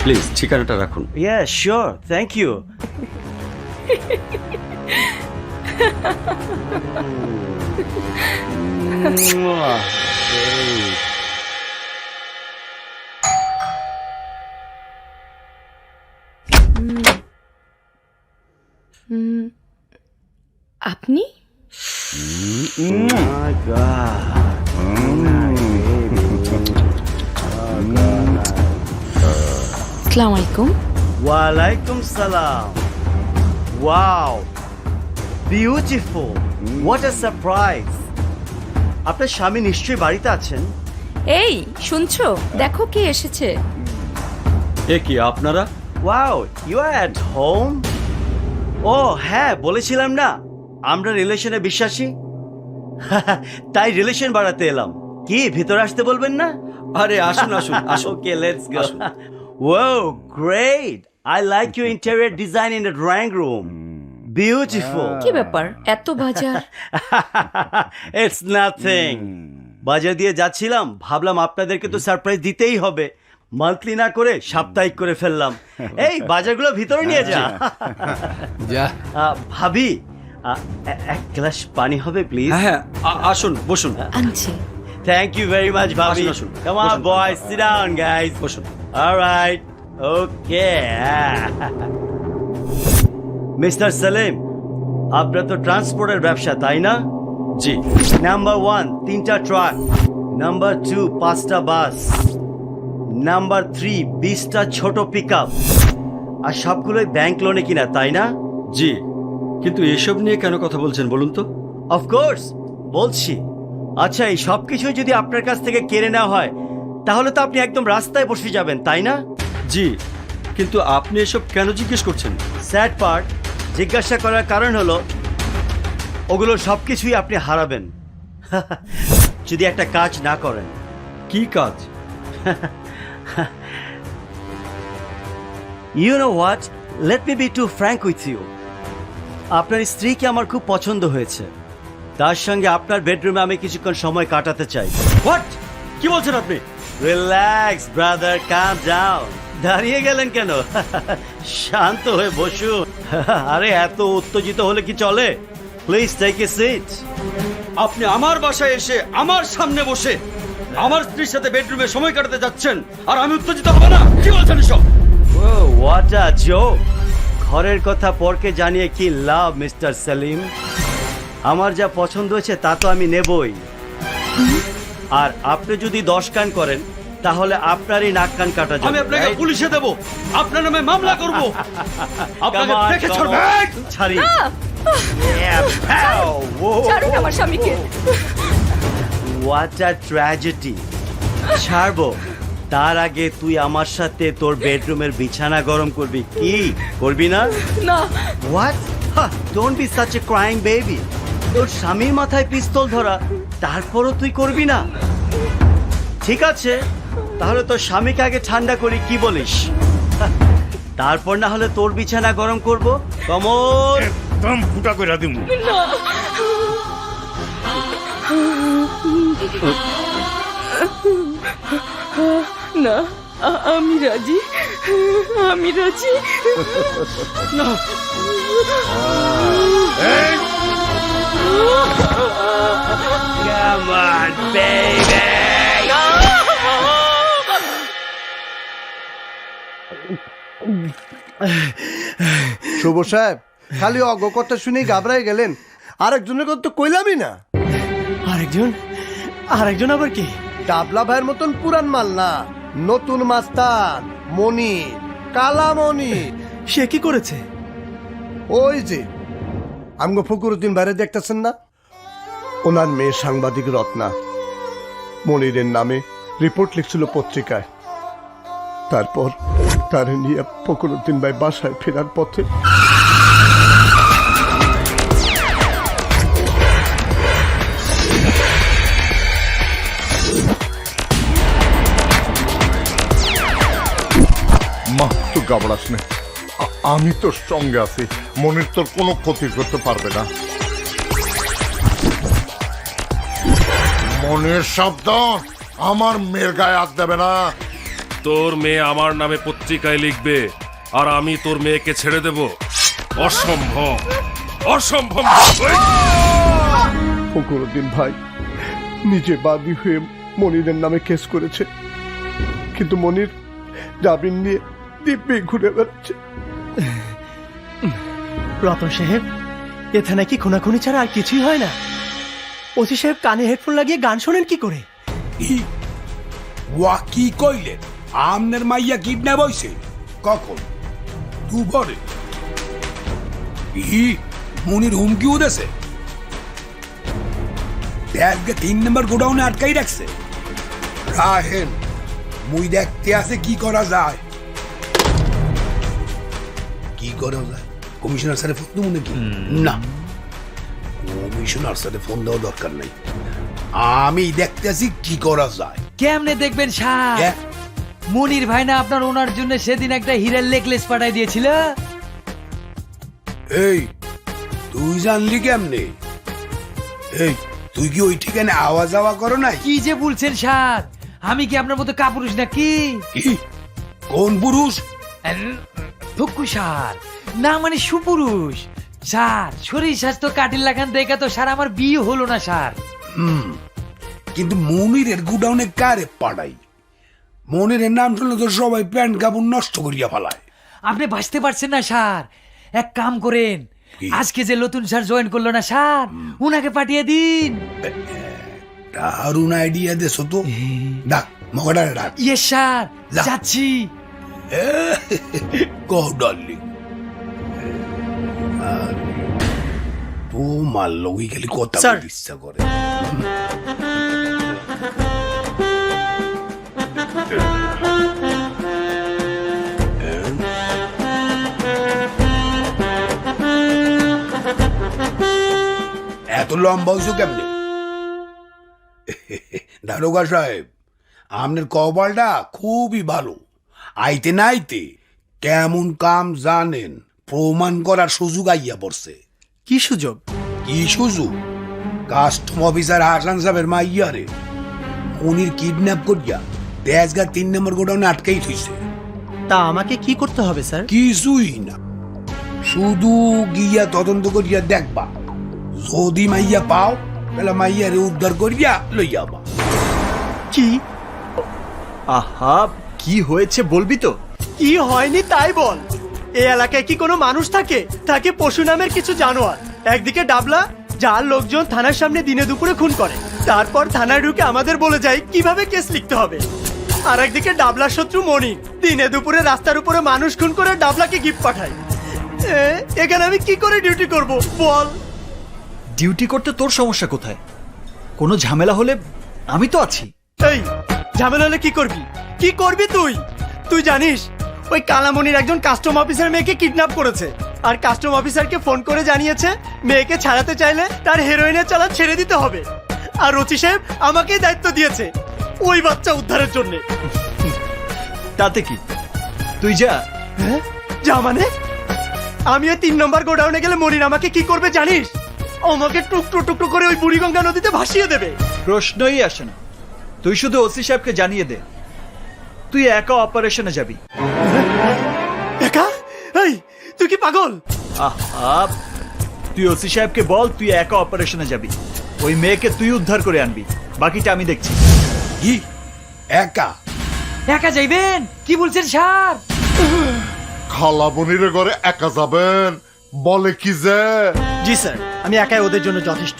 প্লিজ ঠিকানাটা রাখুন। Yeah, sure. Thank you. আপনি? My God. আসসালামু আলাইকুম। ওয়ালাইকুম সালাম। Wow. Beautiful. What a surprise. আপনার স্বামী নিশ্চয়ই বাড়িতে আছেন। এই শুনছো, দেখো কে এসেছে। এ কি আপনারা? Wow, you are at home? ও হ্যাঁ, বলেছিলাম না আমরা রিলেশনে বিশ্বাসী। তাই রিলেশন বাড়াতে এলাম। কি ভিতরে আসতে বলবেন না? আরে আসুন আসুন আসুন। Okay, let's go. Wow, great. I like your interior design in the drawing room. Beautiful. কি ব্যাপার, এত বাজার? It's nothing. বাজার দিয়ে যাচ্ছিলাম, ভাবলাম আপনাদেরকে তো সারপ্রাইজ দিতেই হবে। মান্থলি না করে সাপ্তাহিক করে ফেললাম। এই বাজারগুলো ভিতরে নিয়ে যা। ভাবি, এক গ্লাস পানি হবে প্লিজ? হ্যাঁ, আসুন বসুন। আনছি। Thank you very much, ভাবি। আসুন। Come on, boys, sit down, guys. বসুন। All right. Okay. Mister Salim, আপনার তো ট্রান্সপোর্টের ব্যবসা, তাই না? জি। নাম্বার 1 3টা ট্রাক, নাম্বার 2 5টা বাস, নাম্বার 3 20টা ছোট পিকআপ, আর সবগুলোই ব্যাংক লোনে কিনা, তাই না? জি। কিন্তু এসব নিয়ে কেন কথা বলছেন বলুন তো? অফকোর্স বলছি। আচ্ছা, এই সব কিছু যদি আপনার কাছ থেকে কেড়ে নেওয়া হয় তাহলে তো আপনি একদম রাস্তায় বসে যাবেন, তাই না? জি। কিন্তু আপনি এসব কেন জিজ্ঞেস করছেন? স্যাড পার্ট, জিজ্ঞাসা করার কারণ হলো ওগুলো সব কিছুই আপনি হারাবেন যদি একটা কাজ না করেন। কি কাজ? You know what? Let me be too frank with you. আপনার স্ত্রীকে আমার খুব পছন্দ হয়েছে। তার সঙ্গে আপনার বেডরুমে আমি কিছুক্ষণ সময় কাটাতে চাই। হোয়াট? কি বলছেন আপনি? রিল্যাক্স ব্রাদার, কাম ডাউন। দাঁড়িয়ে গেলেন কেন? শান্ত হয়ে বসুন। আরে এত উত্তেজিত হলে কি চলে? Please take a seat. আপনি আমার বাসায় এসে আমার সামনে বসে আমার স্ত্রীর সাথে বেডরুমে সময় কাটাতে যাচ্ছেন, আর আমি উত্তেজিত হব না? কি বলছেন এসব? ও হোয়াট আ জোক। ঘরের কথা পরকে জানিয়ে কি লাভ মিস্টার সেলিম? আমার যা পছন্দ হয়েছে তা তো আমি নেবই। আর আপনি যদি 10 কান করেন তাহলে আপনারই নাক কান কাটা যাবে। আমি আপনাকে পুলিশে দেব, আপনার নামে মামলা করব। আপনাকে দেখে ছাড়ব। ছাড়ি। ছাড়ুন আমার স্বামীকে। What a tragedy. ছাড়বো তার আগে তুই আমার সাথে তোর বেডরুমের বিছানা গরম করবি কি? করবি না? না। What? Don't be such a crying baby. তোর স্বামীর মাথায় পিস্তল ধরা, তারপরও তুই করবি না? ঠিক আছে, তাহলে তোর স্বামীকে আগে ঠান্ডা করি, কি বলিস? তারপর না হলে তোর বিছানা গরম করব। কমল, একদম ফুটা কইরা দিমু। না, আমি রাজি, আমি রাজি। Come on, baby. শুভ সাহেব খালি অজ্ঞ কথা শুনেই ঘাবড়াই গেলেন, আরেকজনের কথা তো কইলামই না। আরেকজন আবার কি? ডাবলা ভাইয়ের মতন পুরান মাল না, নতুন মাস্তান মনির, কালা মনির। সে কি করেছে? ওই যে আমগো ফকরুদ্দিন বাইরে দেখতেছেন না, ওনার মেয়ে সাংবাদিক রত্না মনিরের নামে রিপোর্ট লিখছিল পত্রিকায়। তারপর তার নিয়ে ফকরুদ্দিন ভাই বাসায় ফেরার পথে মা তুই ঘাবড়াস না, আমি তোর সঙ্গে আছি। মনির তোর কোনো ক্ষতি করতে পারবে না। মনের শব্দ আমার মেয়ের গায়ে হাত দেবে না। তোর মেয়ে আমার নামে পত্রিকায় লিখবে আর আমি তোর মেয়েকে ছেড়ে দেব? অসম্ভব, অসম্ভব। ফকরুদ্দিন ভাই নিজে বাদী হয়ে মনিরের নামে কেস করেছে, কিন্তু মনির জামিন নিয়ে দিব্যি ঘুরে বেড়াচ্ছে। রতন সাহেব, এ থানায় কি খুনাখুনি ছাড়া আর কিছুই হয় না? ওসি সাহেব কানে হেডফোন লাগিয়ে গান শোনেন কি করে? ওয়া কি কইলেন? আমনের মাইয়া কিডন্যাপ হইছে? কখন? দুপুরে? মনির হুমকি উদেছে? ব্যাগকে 3 নম্বর গোডাউনে আটকাই রাখছে। রাহেন মুই দেখতে আছে কি করা যায়। কি করা যায়? কমিশনার স্যারে ফোন দেবো নাকি? না, কমিশনার স্যারে ফোন দেওয়া দরকার নাই। আমি দেখতে আছি কি করা যায়। কেমনে দেখবেন স্যার? মনির ভাই না আপনার ওনার জন্য সেদিন একটা হীরের নেকলেস পাঠাই দিয়েছিল? এই তুই জানলি কেমনে? এই তুই কি ওই ঠিকানে আওয়াজ আওয়া করো নাই? কি যে বলছেন স্যার, আমি কি আপনার মতো কাপুরুষ নাকি? কি কোন পুরুষ? থুকু স্যার, না মানে সুপুরুষ স্যার। শরীর স্বাস্থ্য কাটিল লাগান দেখে তো স্যার আমার বিয়ে হলো না স্যার। কিন্তু মনিরের গুডাউনে কারে পাঠাই? মনিরের নাম শুনলে তো সবাই প্যান্ট কাপড় নষ্ট করিয়া ফেলায়। আপনি বাঁচতে পারছেন না স্যার, এক কাম করেন, আজকে যে নতুন স্যার জয়েন করলো না স্যার, উনাকে পাঠিয়ে দিন। দারুণ আইডিয়া দেছো তো। ডাক মগডারে ডাক। ইয়েস স্যার, যাচ্ছি। গো ডার্লিং। তো মারল ওই খালি কথা বলতে ইচ্ছা করে। এত লম্বা হইছো কেমনে? দারোগা সাহেব, আপনার কপালটা খুবই ভালো। আইতে নাইতে কেমন কাম জানেন প্রমাণ করার সুযোগ আইয়া পড়ছে। কি সুযোগ? কি সুযোগ? কাস্টম অফিসার হাসান সাহেবের মাইয়ারে মনির কিডন্যাপ করিয়া তেজগা 3 নম্বর গোডাউনে আটকেই থইছে। তা আমাকে কি করতে হবে স্যার? কিছুই না, শুধু গিয়া তদন্ত করিয়া দেখবা, যদি মাইয়া পাও তাহলে মাইয়ারে উদ্ধার করিয়া লইয়া বা। কি আহা, কি হয়েছে বলবি তো? কি হয়নি তাই বল। এই এলাকায় কি কোনো মানুষ থাকে? থাকে পশু নামের কিছু জানোয়ার। একদিকে ডাবলা, যার লোকজন থানার সামনে দিনে দুপুরে খুন করে, তারপর থানায় ঢুকে আমাদের বলে যায় কিভাবে কেস লিখতে হবে। আর একদিকে ডাবলার শত্রু মনি, দিনে দুপুরে রাস্তার উপরে মানুষ খুন করে ডাবলাকে গিফট পাঠায়। এখানে আমি কি করে ডিউটি করব বল? ডিউটি করতে তোর সমস্যা কোথায়? কোনো ঝামেলা হলে আমি তো আছি। এই ঝামেলা হলে কি করবি? কি করবি তুই? তুই জানিস ওই কালামনির একজন কাস্টম অফিসার মেয়েকে কিডন্যাপ করেছে, আর কাস্টম অফিসারকে ফোন করে জানিয়েছে মেয়েকে ছাড়াতে চাইলে তার হেরোইনের চালান ছেড়ে দিতে হবে। আর ওসি সাহেব আমাকেই দায়িত্ব দিয়েছে ওই বাচ্চা উদ্ধারের জন্য। তাতে কি, তুই যা। হ্যাঁ? যা মানে? আমি ওই 3 নম্বর গোডাউনে গেলে মনির আমাকে কি করবে জানিস? আমাকে টুকরো টুকরো করে ওই বুড়িগঙ্গা নদীতে ভাসিয়ে দেবে। প্রশ্নই আসে না। তুই শুধু ওসি সাহেবকে জানিয়ে দে তুই একা অপারেশনে যাবি। একা? এই তুই কি পাগল? আহা, তুই ওসি সাহেবকে বল তুই একা অপারেশনে যাবি। ওই মেয়েকে তুই উদ্ধার করে আনবি, বাকিটা আমি দেখছি। কি একা? একা যাইবেন? কি বলছেন স্যার? খালামনির ঘরে একা যাবেন বলে কি যে? জি স্যার, আমি একাই ওদের জন্য যথেষ্ট।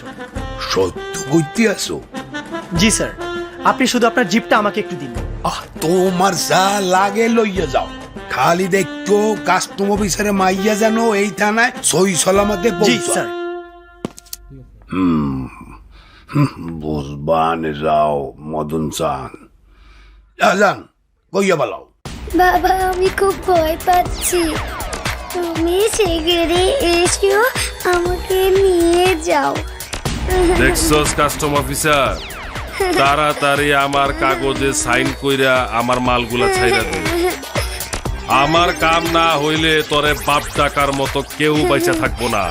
সত্য কইতে আসো? জি স্যার, আপনি শুধু আপনার জিপটা আমাকে একটু দিন। তোমার যা লাগে লইয়া যাও, খালি দেখো কাস্টম অফিসারে মাইয়া যেন এই থানায় সই সালামতে জি স্যার। বুঝবানে যাও মদন চান। যান কইয়া বালাও। বাবা, আমি খুব ভয় পাচ্ছি। তুমি শিগগিরই এসো, আমাকে নিয়ে যাও। দেখছস কাস্টম অফিসার, তাড়াতাড়ি আমার কাগজে সাইন কইরা আমার মালগুলা ছাইরা দে। আমার কাম না হইলে তোরে বাপ টাকার মতো কেউ বাইচা থাকবো না।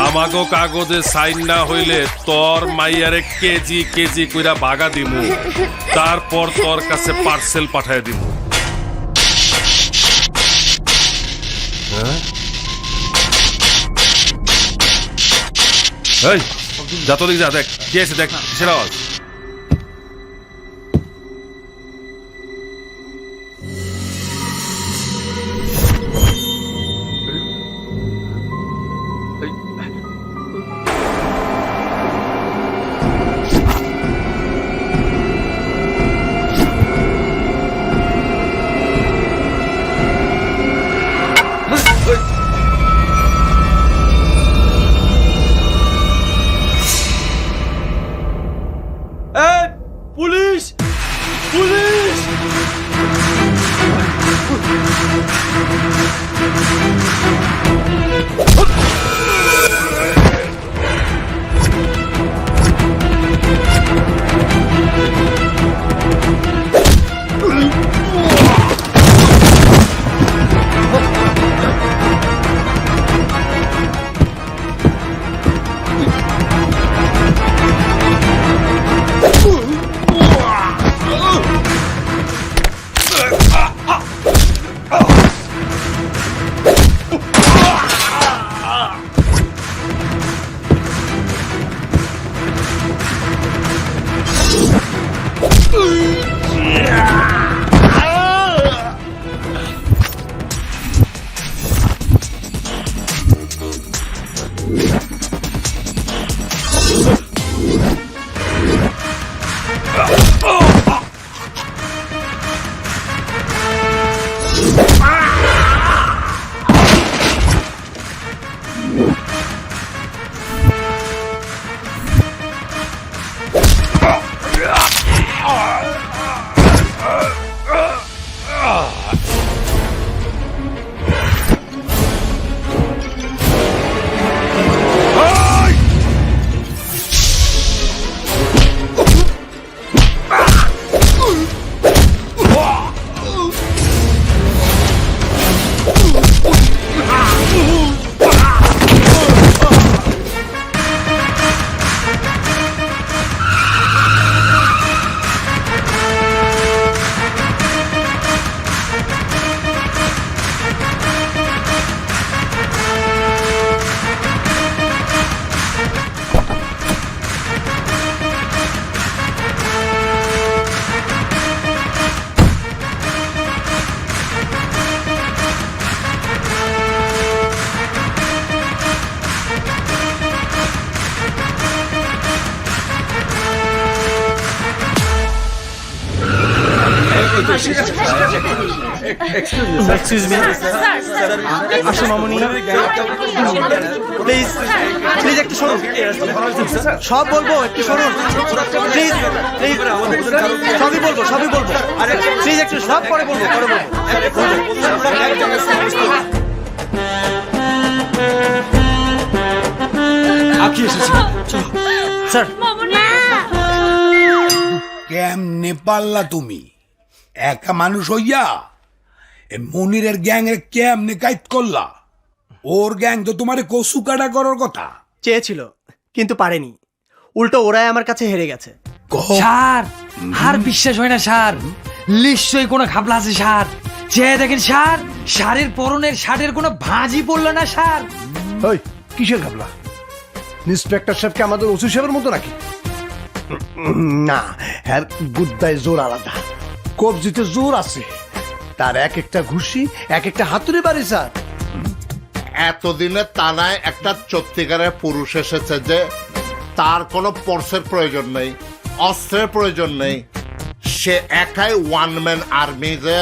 আমাগো কাগজে সাইন না হইলে তোর মাইয়ারে কেজি কেজি কইরা ভাগা দিমু, তারপর তোর কাছে পার্সেল পাঠায় দিমু। এই যা তো দিক যা, দেখ কে আছে, দেখ কিসের আওয়াজ? পুলিশ! পুলিশ! এক্সকিউজ মি আসো মামুনি প্লিজ প্লিজ একটু শুনুন সব বলবো একটু শুনুন প্লিজ প্লিজ সবই বলবো প্লিজ একটু সব পরে বলবো আকি এসেছি স্যার কেমনে পারলা তুমি একা মানুষ হইয়া মনিরের গ্যাং এর কেমনে কাইট করলা? ওর গ্যাং তো তোমারে কসু কাটা করার কথা। চেয়েছিল কিন্তু পারেনি, উল্টো ওরাই আমার কাছে হেরে গেছে। স্যার আর বিশ্বাস হয় না স্যার, নিশ্চয়ই কোনো ঘাপলা আছে স্যার। চেয়ে দেখেন স্যার, স্যারের পরনের শার্টের কোনো ভাঁজই পড়লো না স্যার। ওই কিসের ঘাবলা? ইন্সপেক্টর সাহেবকে আমাদের ওসি সাহেবের মতো নাকি? না, হ্যাঁ গুদ্দায় জোর আলাদা, কবজিতে জোর আছে, তার এক একটা ঘুষি এক একটা হাতুড়ি বাড়ি স্যার। এতদিনে তানায় একটা সত্যিকারের পুরুষ এসেছে যে তার কোনো ফোর্সের প্রয়োজন নেই, অস্ত্রের প্রয়োজন নেই, সে একাই ওয়ান ম্যান আর্মি যে।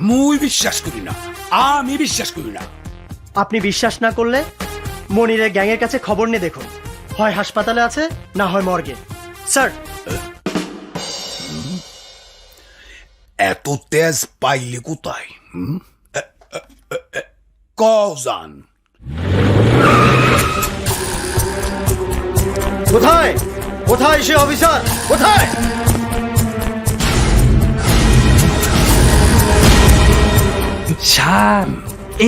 মুই বিশ্বাস করি না, আমি বিশ্বাস করি না। আপনি বিশ্বাস না করলে মনিরের গ্যাংয়ের কাছে খবর নিয়ে দেখুন, হয় হাসপাতালে আছে না হয় মর্গে। স্যার এত তেজ পাইলে কোথায়? কজান কোথায় কোথায় সে অফিসার কোথায়? স্যার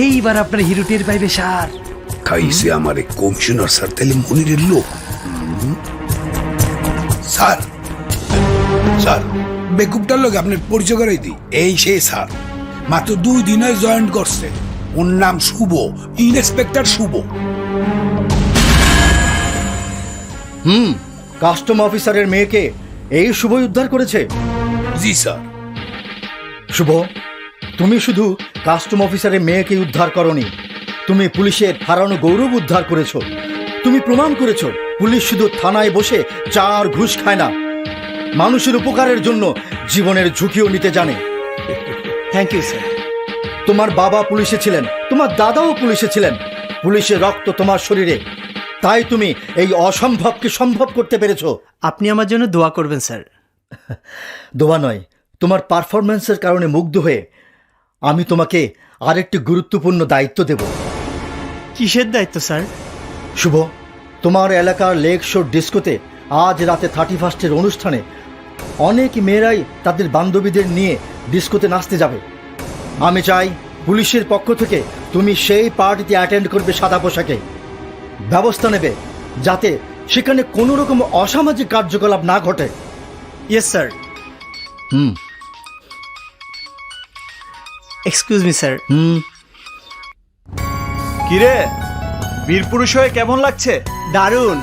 এইবার আপনার হিরো টের পাইবে স্যার। খাইছে আমার কমিশনার স্যার, তাহলে মনিরের লোক। স্যার স্যার বেকুবটার লোক আপনার পরিচয় করাই দিই, এই সেই স্যার, মাত্র 2 দিনে জয়েন করছে। ওর নাম শুভ, ইন্সপেক্টর শুভ। কাস্টম অফিসারের মেয়েকে এই শুভই উদ্ধার করেছে। জি স্যার। শুভ, তুমি শুধু কাস্টম অফিসারের মেয়েকে উদ্ধার করনি, তুমি পুলিশের হারানো গৌরব উদ্ধার করেছো। তুমি প্রমাণ করেছো পুলিশ শুধু থানায় বসে চার ঘুষ খায় না, মানুষের উপকারের জন্য জীবনের ঝুঁকিও নিতে জানে। Thank you sir. তোমার বাবা পুলিশে ছিলেন, তোমার দাদাও পুলিশে ছিলেন, পুলিশের রক্ত তোমার শরীরে, তাই তুমি এই অসম্ভবকে সম্ভব করতে পেরেছো। আপনি আমার জন্য দোয়া করবেন স্যার। দোয়া নয়, তোমার পারফরম্যান্সের কারণে মুগ্ধ হয়ে আমি তোমাকে আরেকটি গুরুত্বপূর্ণ দায়িত্ব দেব। কিসের দায়িত্ব স্যার? শুভ, তোমার এলাকার লেক শোর ডিস্কোতে আজ রাতে 31 অনুষ্ঠানে অনেক মেয়েরাই তাদের বান্ধবীদের নিয়ে ডিস্কোতে নাচতে যাবে। আমি চাই পুলিশের পক্ষ থেকে তুমি সেই পার্টিতে অ্যাটেন্ড করবে সাদা পোশাকে। ব্যবস্থা নেবে যাতে সেখানে কোনো রকম অসামাজিক কার্যকলাপ না ঘটে। Yes sir. Excuse me sir. কিরে, বীর পুরুষ হয়ে কেমন লাগছে? দারুণ।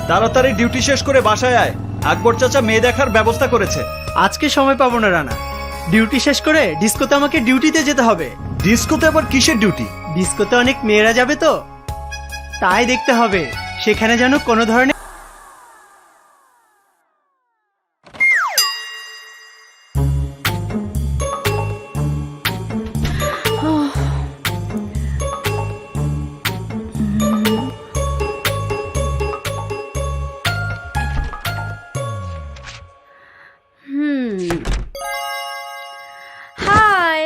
তাড়াতাড়ি ডিউটি শেষ করে বাসায় আয়, আকবর চাচা মেয়ে দেখার ব্যবস্থা করেছে। আজকে সময় পাবো না রানা, ডিউটি শেষ করে ডিস্কোতে আমাকে ডিউটিতে যেতে হবে। ডিস্কোতে আবার কিসের ডিউটি? ডিস্কোতে অনেক মেয়েরা যাবে তো, তাই দেখতে হবে সেখানে যেন কোনো ধরনের হাই।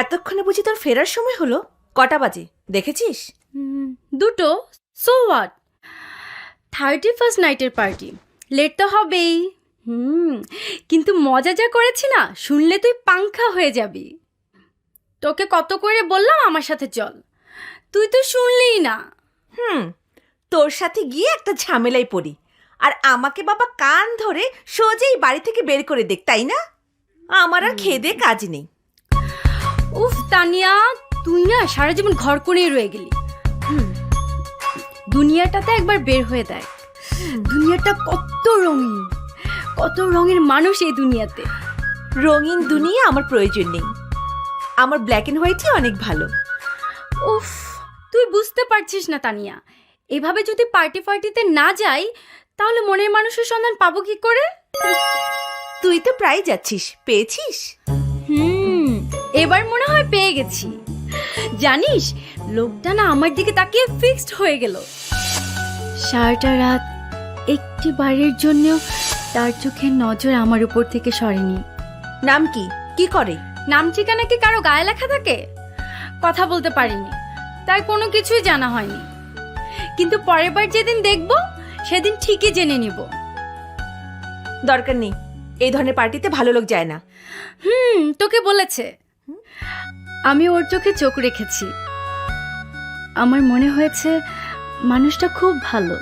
এতক্ষণে বুঝি তোর ফেরার সময় হলো? কটা বাজে দেখেছিস? 2টো। সো হোয়াট, 31st নাইটের পার্টি, লেট তো হবেই। কিন্তু মজা যা করেছি না, শুনলে তুই পাংখা হয়ে যাবি। তোকে কত করে বললাম আমার সাথে চল, তুই তো শুনলিই না। তোর সাথে গিয়ে একটা ঝামেলায় পড়ি, আর আমাকে বাবা কান ধরে সোজাই বাড়ি থেকে বের করে দেখ, তাই না? আমার আর খেয়ে দিয়ে কাজ নেই। উফ তানিয়া, তুই না সারা জীবন ঘর করেই রয়ে গেলি। দুনিয়াটাতে একবার বের হয়ে দেখ, দুনিয়াটা কত রঙিন, কত রঙের মানুষ এই দুনিয়াতে। রঙিন দুনিয়া আমার প্রয়োজন নেই, আমার ব্ল্যাক এন্ড হোয়াইটই অনেক ভালো। উফ, তুই বুঝতে পারছিস না তানিয়া, এভাবে যদি পার্টিতে না যাই তাহলে মনের মানুষের সন্ধান পাবো কি করে? তুই তো প্রায় যাচ্ছিস, পেয়েছিস? এবার মনে হয় পেয়ে গেছি। জানিস, লোকটা না আমার দিকে তাকিয়ে ফিক্সড হয়ে গেল। সারাটা রাত একটি বারের জন্য তার চোখের নজর আমার উপর থেকে সরেনি। নাম কি? কি করে? নাম ঠিকানা কি কারো গায়ে লেখা থাকে? কথা বলতে পারিনি, তাই কোনো কিছুই জানা হয়নি। কিন্তু পরের বার যেদিন দেখব সেদিন ঠিকই জেনে নিব। দরকার নেই, এই ধরনের পার্টিতে ভালো লোক যায় না। তোকে বলেছে। আমি ওর চোখে চোখ রেখেছি। আমার মনে হয়েছে মানুষটা খুব ভালো।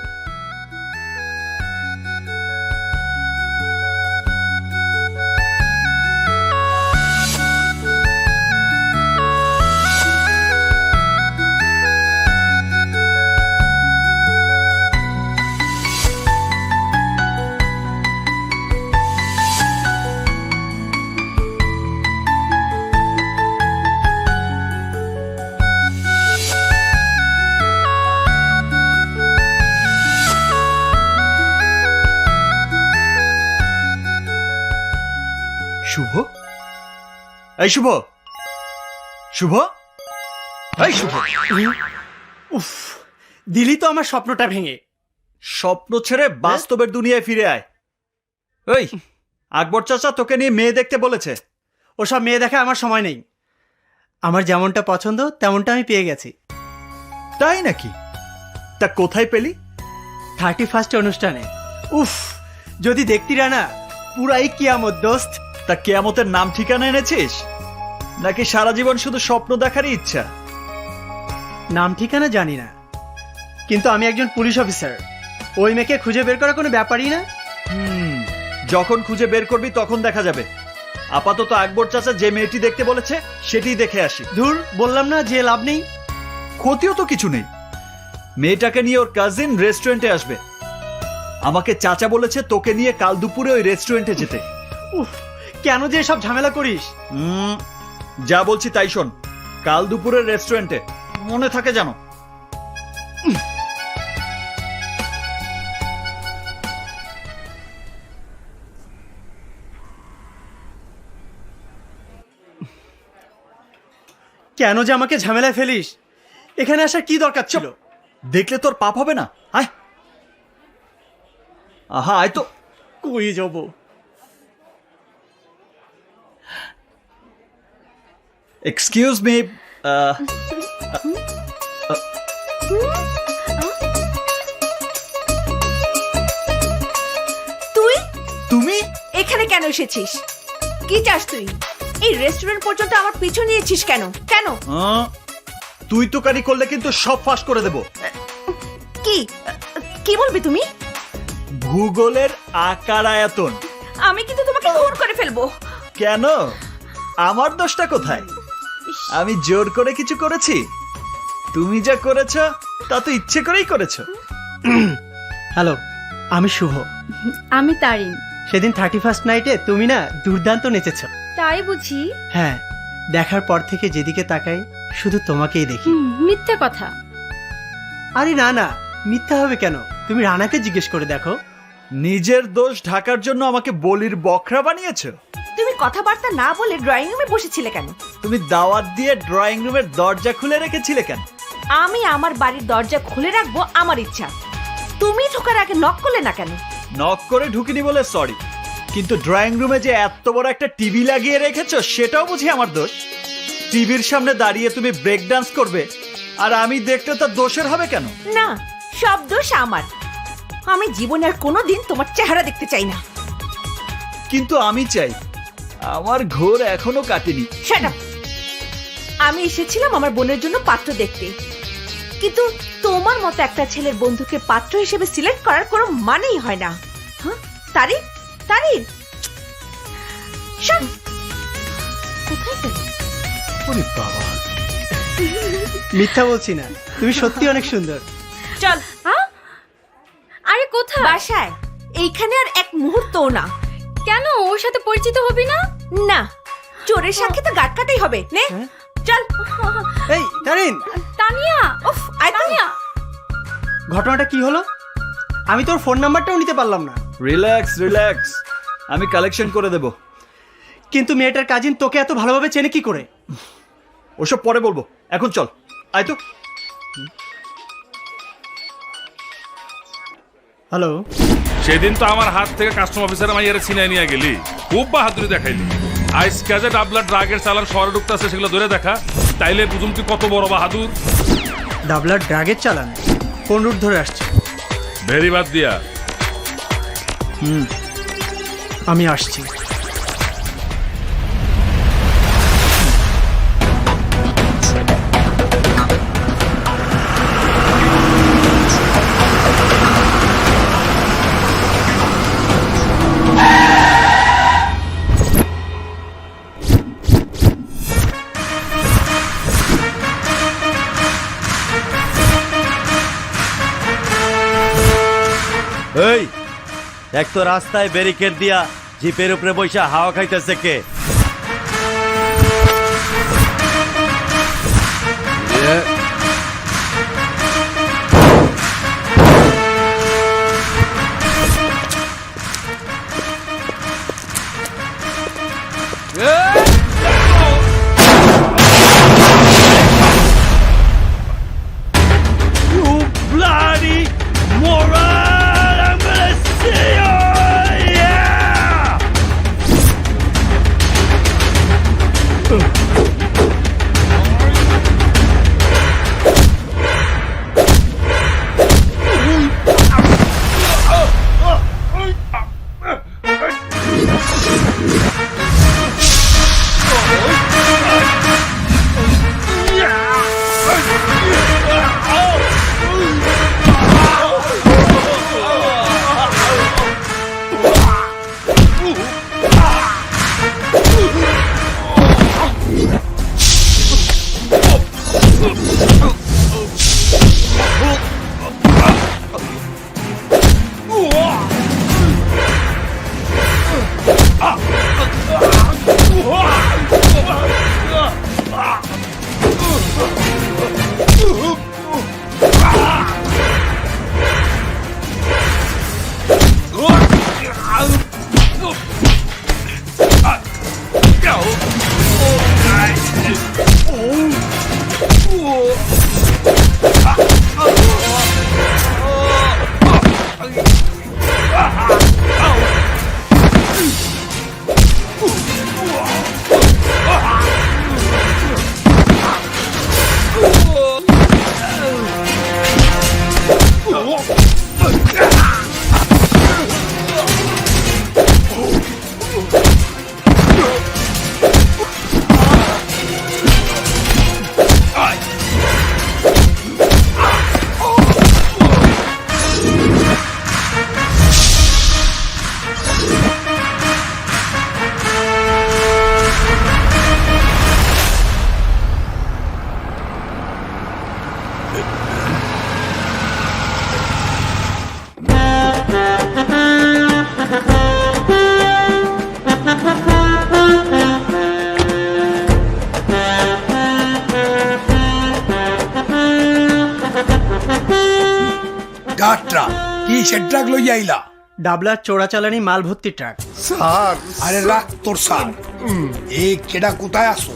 শুভ, এই শুভ, শুভ, এই শুভ। উফ, দিলি তো আমার স্বপ্নটা ভেঙে। স্বপ্ন ছেড়ে বাস্তবের দুনিয়ায় ফিরে আয়। ওই আকবর চাচা তোকে নিয়ে মেয়ে দেখতে বলেছে। ওসব মেয়ে দেখা আমার সময় নেই। আমার যেমনটা পছন্দ তেমনটা আমি পেয়ে গেছি। তাই নাকি? তা কোথায় পেলি? 31 অনুষ্ঠানে। উফ, যদি দেখতিরা না, পুরাই কিয়ামত দোস্ত। তা কেয়ামতের নাম ঠিকানা এনেছিস নাকি সারা জীবন শুধু স্বপ্ন দেখারই ইচ্ছা? নাম ঠিকানা জানি না, কিন্তু আমি একজন পুলিশ অফিসার। ওই মেয়েকে খুঁজে বের করা কোনো ব্যাপারই না। যখন খুঁজে বের করবি তখন দেখা যাবে। আপাতত আকবর চাচা যে মেয়েটি দেখতে বলেছে সেটিই দেখে আসি। ধুর, বললাম না যে লাভ নেই। ক্ষতিও তো কিছু নেই। মেয়েটাকে নিয়ে ওর কাজিন রেস্টুরেন্টে আসবে। আমাকে চাচা বলেছে তোকে নিয়ে কাল দুপুরে ওই রেস্টুরেন্টে যেতে। উফ, কেন যে এসব ঝামেলা করিস? যা বলছি তাই শোন। কাল দুপুরের রেস্টুরেন্টে, মনে থাকে জানো। কেন যে আমাকে ঝামেলায় ফেলিস? এখানে আসার কি দরকার ছিল? দেখলে তোর পাপ হবে না? আয়, আহা আয় তো। কই যাব? Excuse me. তুই তুমি এখানে কেন এসেছিস? কি চাস তুই? এই রেস্টুরেন্ট পর্যন্ত আমার পিছু নিয়েছিস কেন? কেন? তুই তোকারি করলে কিন্তু সব ফাঁস করে দেব। কি কি বলবি তুমি? ভূগোলের আকার আয়তন। আমি কিন্তু তোমাকে খুন করে ফেলবো। কেন? আমার দোষটা কোথায়? আমি জোর করে কিছু করেছি? তুমি যা করেছ তা তো ইচ্ছে করেই করেছো। হ্যালো, আমি শুভ। আমি তারিন। সেদিন 31 নাইটে তুমি না দুর্দান্ত নেচেছ। তাই বুঝি? হ্যাঁ, দেখার পর থেকে যেদিকে তাকাই শুধু তোমাকেই দেখি। মিথ্যে কথা। আরে না না, মিথ্যা হবে কেন? তুমি রানাকে জিজ্ঞেস করে দেখো। নিজের দোষ ঢাকার জন্য আমাকে বলির বকরা বানিয়েছো। তুমি কথাবার্তা না বলে ড্রয়িং রুমে বসেছিলে কেন? তুমি দাওয়াত দিয়ে ড্রয়িং রুমের দরজা খুলে রেখেছিলে কেন? আমি আমার বাড়ির দরজা খুলে রাখবো আমার ইচ্ছা। তুমি ঢোকার আগে নক করলে না কেন? নক করে ঢুকিনি বলে সরি, কিন্তু ড্রয়িং রুমে যে এত বড় একটা টিভি লাগিয়ে রেখেছো সেটাও বুঝি আমার দোষ? টিভির সামনে দাঁড়িয়ে তুমি ব্রেক ডান্স করবে আর আমি দেখতে তার দোষের হবে কেন? না, সব দোষ আমার। আমি জীবনে আর কোনোদিন তোমার চেহারা দেখতে চাই না। কিন্তু আমি চাই। আমার ঘোর এখনো কাটেনি। Shut up. আমি এসেছিলাম আমার বোনের জন্য পাত্র দেখতে, কিন্তু তোমার মতো একটা ছেলের বন্ধুকে পাত্র হিসেবে সিলেক্ট করার কোনো মানেই হয় না। হ্যাঁ, তারিন, তারিন, কোথায় গেল? ওরে বাবা, মিথ্যা বলছি না, তুমি সত্যি অনেক সুন্দর। চল। আরে কোথায়? বাসায়। এইখানে আর এক মুহূর্তও না। কেন? ওর সাথে পরিচিত হবি না? না, চোরের সাথে তো গাঁট কাটাই হবে। নে চল। এই তারিন। তানিয়া, উফ, আয় তো। তানিয়া। ঘটনাটা কি হলো? আমি তোর ফোন নাম্বারটাও নিতে পারলাম না। রিল্যাক্স রিল্যাক্স, আমি কালেকশন করে দেব। কিন্তু মেয়েটার কাজিন তোকে এত ভালোভাবে চেনে কি করে? ওসব পরে বলবো, এখন চল, আয় তো। হ্যালো, সেদিন তো আমার হাত থেকে কাস্টম অফিসার মাইয়ারে ছিনাই নিয়ে গেলি, খুব বাহাদুরি দেখাইলি। আজকে যে ডাবলার ড্রাগের চালান শহরে ঢুকতেছে সেগুলো ধরে দেখা, তাইলে বুঝুম তুই কত বড় বাহাদুর। ডাবলার ড্রাগের চালান কোন রুট ধরে আসছে? ভেরি বাদ দিয়া। আমি আসছি। এই এক তো রাস্তায় ব্যারিকেড দিয়া জিপের উপরে বৈশা হাওয়া খাইতেছে কে? You bloody moron! I'm gonna see you! Yeah! গাট্রা কি সে ট্রাক লইয়া আইলা? ডাবলার চোরাচালানি মাল ভর্তি ট্রাক। স্যার, আরে রাখ তোর স্যার, এই কেডা কোথায় আসো?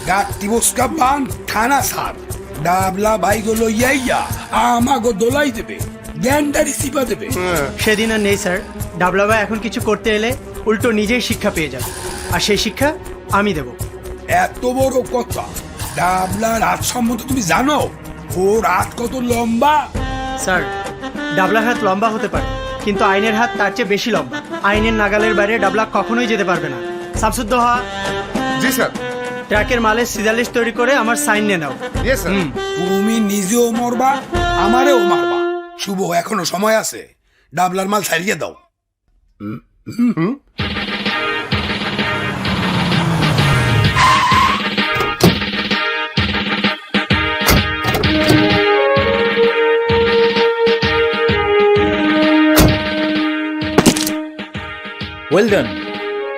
গাট তিবস্কা বান থানা স্যার, ডাবলা ভাই গো লইয়া আমাগো দোলাই দেবে, গ্যান্ডারি সিপা দেবে। সেদিন আর নেই স্যার। ডাবলা ভাই এখন কিছু করতে এলে উল্টো নিজেই শিক্ষা পেয়ে যাবে, আর সেই শিক্ষা আমি দেব। এত বড় কথা, ডাবলা রাত সম্বন্ধে তুমি জানো? ও রাত কত লম্বা? স্যার, ডাবলার হাত লম্বা হতে পারে, কিন্তু আইনের হাত তার চেয়ে বেশি লম্বা। আইনের নাগালের বাইরে ডাবলা কখনোই যেতে পারবে না। শামসুদ্দোহা। জি স্যার। ট্রাকের মালের সিজার তৈরি করে আমার সাইন নিয়ে নাও। Yes sir. তুমি নিজেও মরবা, আমারেও মারবা। শুভ, এখনো সময় আছে, ডাবলার মাল ছাড়িয়ে দাও।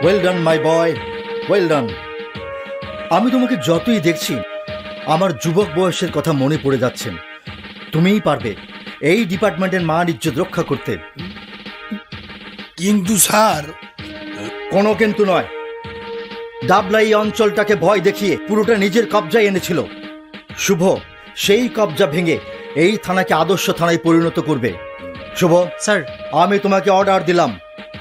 ওয়েল ডান মাই বয়, ওয়েল ডান। আমি তোমাকে যতই দেখছি আমার যুবক বয়সের কথা মনে পড়ে যাচ্ছেন। তুমিই পারবে, এই ডিপার্টমেন্টের মান ইজ্জত রক্ষা করতে। কিন্তু স্যার, কোনো কিন্তু নয়। ডাবলা এই অঞ্চলটাকে ভয় দেখিয়ে পুরোটা নিজের কবজায় এনেছিল। শুভ সেই কবজা ভেঙে এই থানাকে আদর্শ থানায় পরিণত করবে। শুভ স্যার, আমি তোমাকে অর্ডার দিলাম,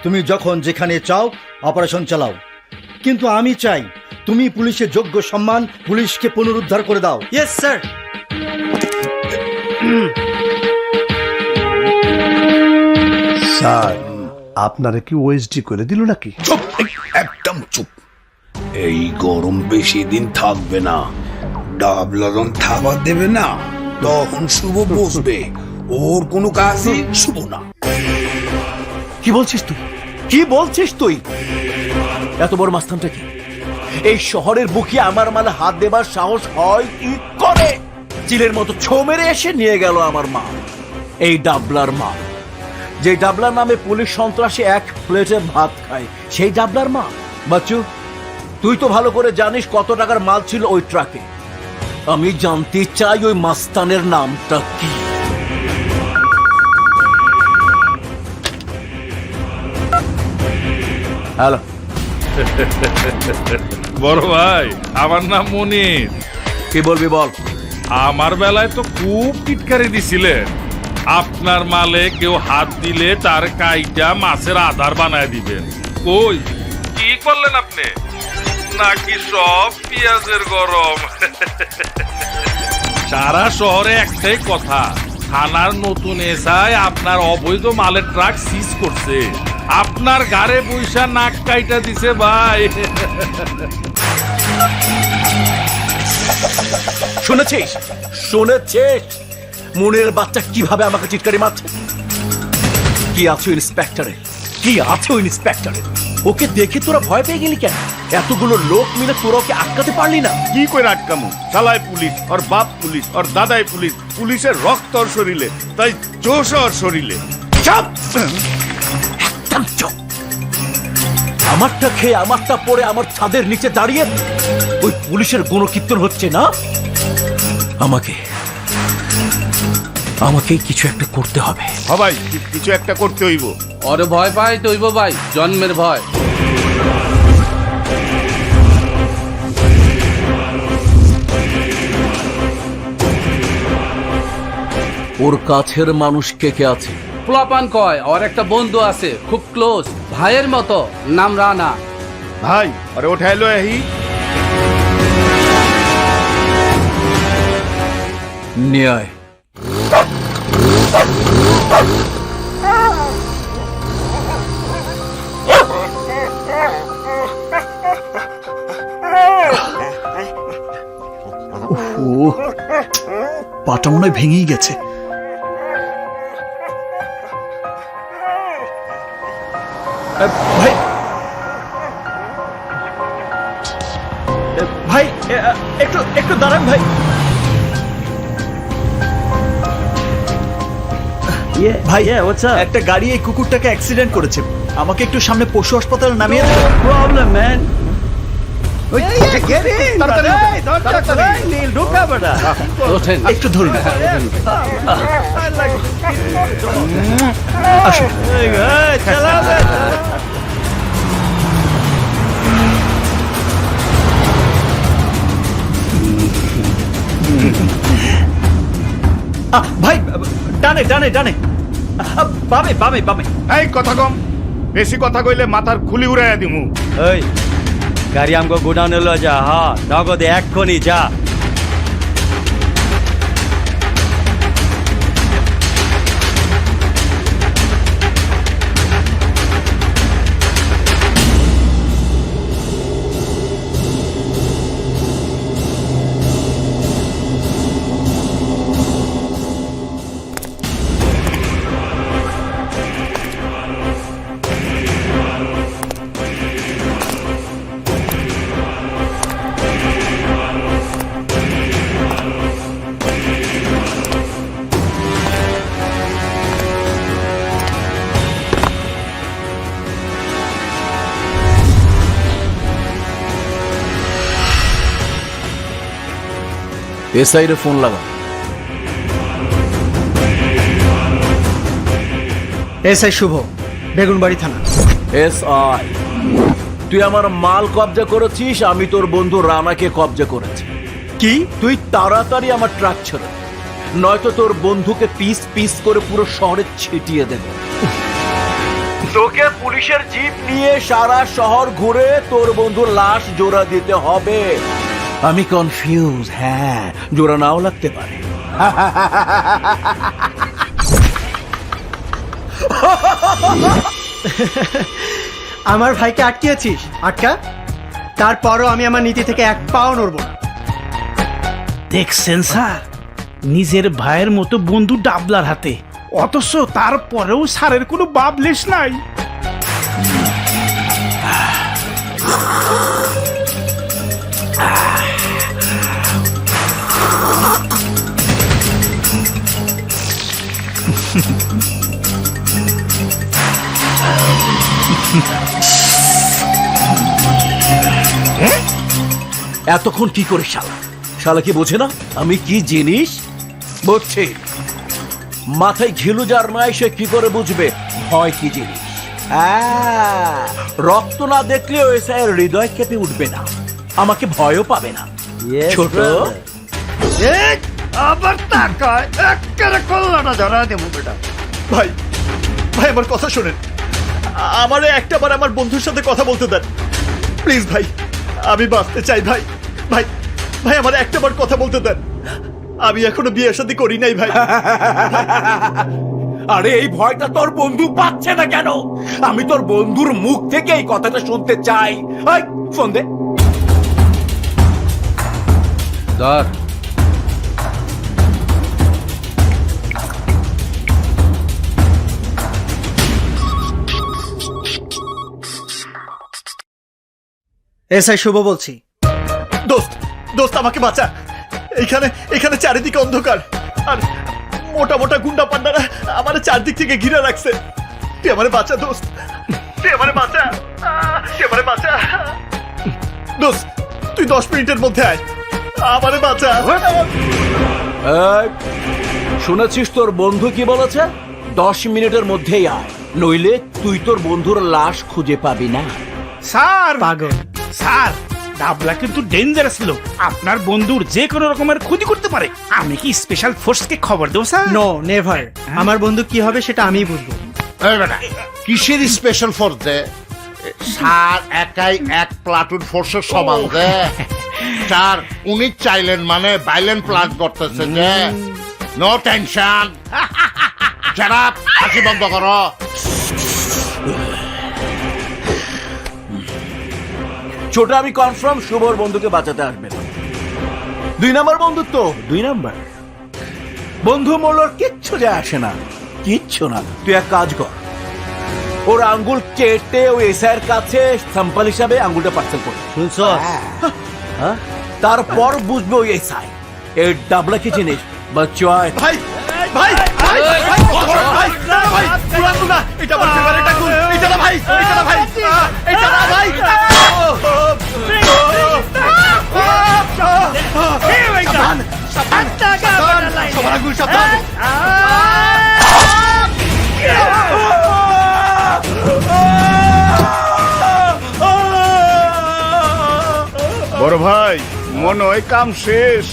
তুমি যখন যেখানে চাও অপারেশন চালাও, কিন্তু আমি চাই তুমি পুলিশের যোগ্য সম্মান পুলিশকে পুনরুদ্ধার করে দাও। Yes sir. স্যার, আপনারা কি ওএসডি করে দিল নাকি? চুপ, একদম চুপ। এই গরম বেশি দিন থাকবে না। ডাবলা যখন থাবার দেবে না, তখন শুভ বসবে। ওর কোনো কাজই শুভ না। কি বলছিস তুই? কি বলছিস তুই? এত বড় মাস্তানটা কি? এই শহরের বুকে আমার মালে হাত দেবার সাহস হয় কি করে? চিলের মতো ছো মেরে এসে নিয়ে গেল আমার মা, এই ডাবলার মা, যে ডাবলার নামে পুলিশ সন্ত্রাসী এক প্লেটে ভাত খায়, সেই ডাবলার মা। বাচ্চু, তুই তো ভালো করে জানিস কত টাকার মাল ছিল ওই ট্রাকে। আমি জানতে চাই ওই মাস্তানের নামটা কি? হ্যালো, বড় ভাই, আমার নাম মনির। কি বলবি বল। আমার বেলায় তো খুব টিটকারি দিছিলেন। আপনার মালে কেউ হাত দিলে তার কাইটা মাছের আধার বানায় দিবেন। কই কি করলেন আপনি? নাকি সব পেঁয়াজের গরম? সারা শহরে একটাই কথা, থানার নতুন এসআই আপনার অবৈধ মালের ট্রাক সিজ করছে। আপনার গাড়ে পয়সা নাক কাইটা দিছে ভাই। শুনেছিস? শুনেছিস মনের বাচ্চা কিভাবে আমাকে চিৎকারি মারছে? কি আছে ইন্সপেক্টরে? কি আছে ইন্সপেক্টরে? ওকে দেখে তোরা ভয় পেয়ে গেলি কেন? এতগুলো লোক মিলে তোরা ওকে আটকাতে পারলি না? কি করে আটকামু? শালায় পুলিশ, ওর বাপ পুলিশ, ওর দাদাই পুলিশ, পুলিশের রক্ত ওর শরীরে, তাই জোশ ওর শরীরে। চাপ! একদম চুপ! আমারটা খেয়ে আমারটা পরে আমার ছাদের নিচে দাঁড়িয়ে ওই পুলিশের গুণকীর্তন হচ্ছে না? আমাকে কিছু একটা করতে হবে। সবাই কিছু একটা করতে হইব। ওরে ভয় পাই তৈব ভাই, জন্মের ভয়। ওর কাছের মানুষ কে কে আছে? পোলাপান কয় ওর একটা বন্ধু আছে খুব ক্লোজ, ভাইয়ের মতো, নাম রানা। ভাই, আরে ওঠাইলো এহি। নিয়ে আয়। পাটা মনে হয় ভেঙেই গেছে। ভাই, ভাই একটু দাঁড়ান ভাই। ভাই, একটা গাড়ি এই কুকুরটাকে অ্যাক্সিডেন্ট করেছে। আমাকে একটু সামনে পশু হাসপাতালে নামিয়ে দেবে? Problem man. একটু ধরুন। ভাই, ডানে ডানে ডানে, বামে বামে বামে। এই কথা কম, বেশি কথা কইলে মাথার খুলি উড়াইয়া দিমু। ওই গাড়ি আমগো গোডাউনে লয়ে যা। হ্যাঁ, নগদে এক্ষুনি যা। এসআই রে ফোন লাগা। এসআই শুভ, বেগুনবাড়ি থানা। SI, তুই আমার মাল কবজা করেছিস, আমি তোর বন্ধু রানাকে কবজা করেছি। কি? তুই তাড়াতাড়ি আমার ট্রাক ছেড়ে দে, নয়তো তোর বন্ধুকে পিস পিস করে পুরো শহরে ছিটিয়ে দেব। তোকে পুলিশের জিপ নিয়ে সারা শহর ঘুরে তোর বন্ধুর লাশ জোড়া দিতে হবে। আমি কনফিউজ, হ্যাঁ, জোড়া নাও লাগতে পারে। আমার ভাইকে আটকিয়েছিস, আটকা। তারপরও আমি আমার নীতি থেকে এক পাও নড়ব না। দেখছেন স্যার, নিজের ভাইয়ের মতো বন্ধু ডাবলার হাতে, অথচ তারপরেও স্যারের কোনো বাবলেশ নাই। এতক্ষণ কি করে শালা? শালা কি বোঝে না আমি কি জিনিস? বুঝছি, মাথায় ঘিলু যার নাই সে কি করে বুঝবে ভয় কি জিনিস। রক্ত না দেখলেও এসআইয়ের হৃদয় কেঁপে উঠবে না, আমাকে ভয়ও পাবে না। ছোট আবার তাকায়, একেবারে কল্লাটা ধরা দেবো বেটা। ভাই, ভাই আমার কথা শোনেন, আমারে একটাবার আমার বন্ধুর সাথে কথা বলতে দেন প্লিজ ভাই, আমি বাঁচতে চাই ভাই। ভাই, ভাই আমার একটাবার কথা বলতে দেন, আমি এখনো বিয়ে শাদী করি নাই ভাই। আরে এই ভয়টা তোর বন্ধু পাচ্ছে না কেন? আমি তোর বন্ধুর মুখ থেকে এই কথাটা শুনতে চাই। ফোন দে। ধর। এসআই শুভ বলছি। দোস্ত, দোস্ত আমাকে বাঁচা। এখানে এখানে চারিদিকে অন্ধকার, আর মোটা মোটা গুন্ডা পান্ডারা আমার চারদিক থেকে ঘিরে রাখছে। তুই আমারে বাঁচা দোস্ত, তুই আমারে বাঁচা, তুই আমারে বাঁচা দোস্ত। তুই 10 মিনিটের মধ্যে আয়, আমারে বাঁচা। শুনেছিস তোর বন্ধু কি বলেছে? 10 মিনিটের মধ্যেই আয়, নইলে তুই তোর বন্ধুর লাশ খুঁজে পাবি না। স্যার, পাগল স্যার, ডাবলা কিন্তু ডেঞ্জারাস লোক, আপনার বন্ধুর যে কোনো রকমের ক্ষতি করতে পারে। আমি কি স্পেশাল ফোর্সকে খবর দেবো স্যার? No, never. আমার বন্ধু কি হবে সেটা আমিই বুঝবো। কিসের স্পেশাল ফোর্স দে? স্যার একাই এক প্লাটুন ফোর্সের সমান দে। স্যার উনি চাইলেন মানে ভাইলেন্ট প্ল্যান করতেছে যে। নো টেনশন, যারা হাসি বন্ধ করো। ছোট, আমি কনফার্ম শুভর বন্ধুকে বাঁচাতে আসবে না। 2 নম্বর বন্ধুত্ব, 2 নম্বর বন্ধু মরলোর কিচ্ছু যায় আসে না, কিচ্ছু না। তুই এক কাজ কর, ওর আঙ্গুল কেটে ওই এসআইয়ের কাছে স্যাম্পল হিসাবে আঙ্গুলটা পার্সেল কর। শুনছ? তারপর বুঝবে ওই এসআই এই ডাবলা কি জিনিস। বাচ্চায় ভাই, ভাই, ভাই, ভাই, ভাই, ভাই, পুরানো না, এটা আমার ফেভারিট আঙ্গুল। এটা না ভাই, এটা না ভাই, এটা না ভাই। সাবধান, সাবধান, সবার আঙ্গুল সাবধান। বড় ভাই, মনে হয় কাম শেষ।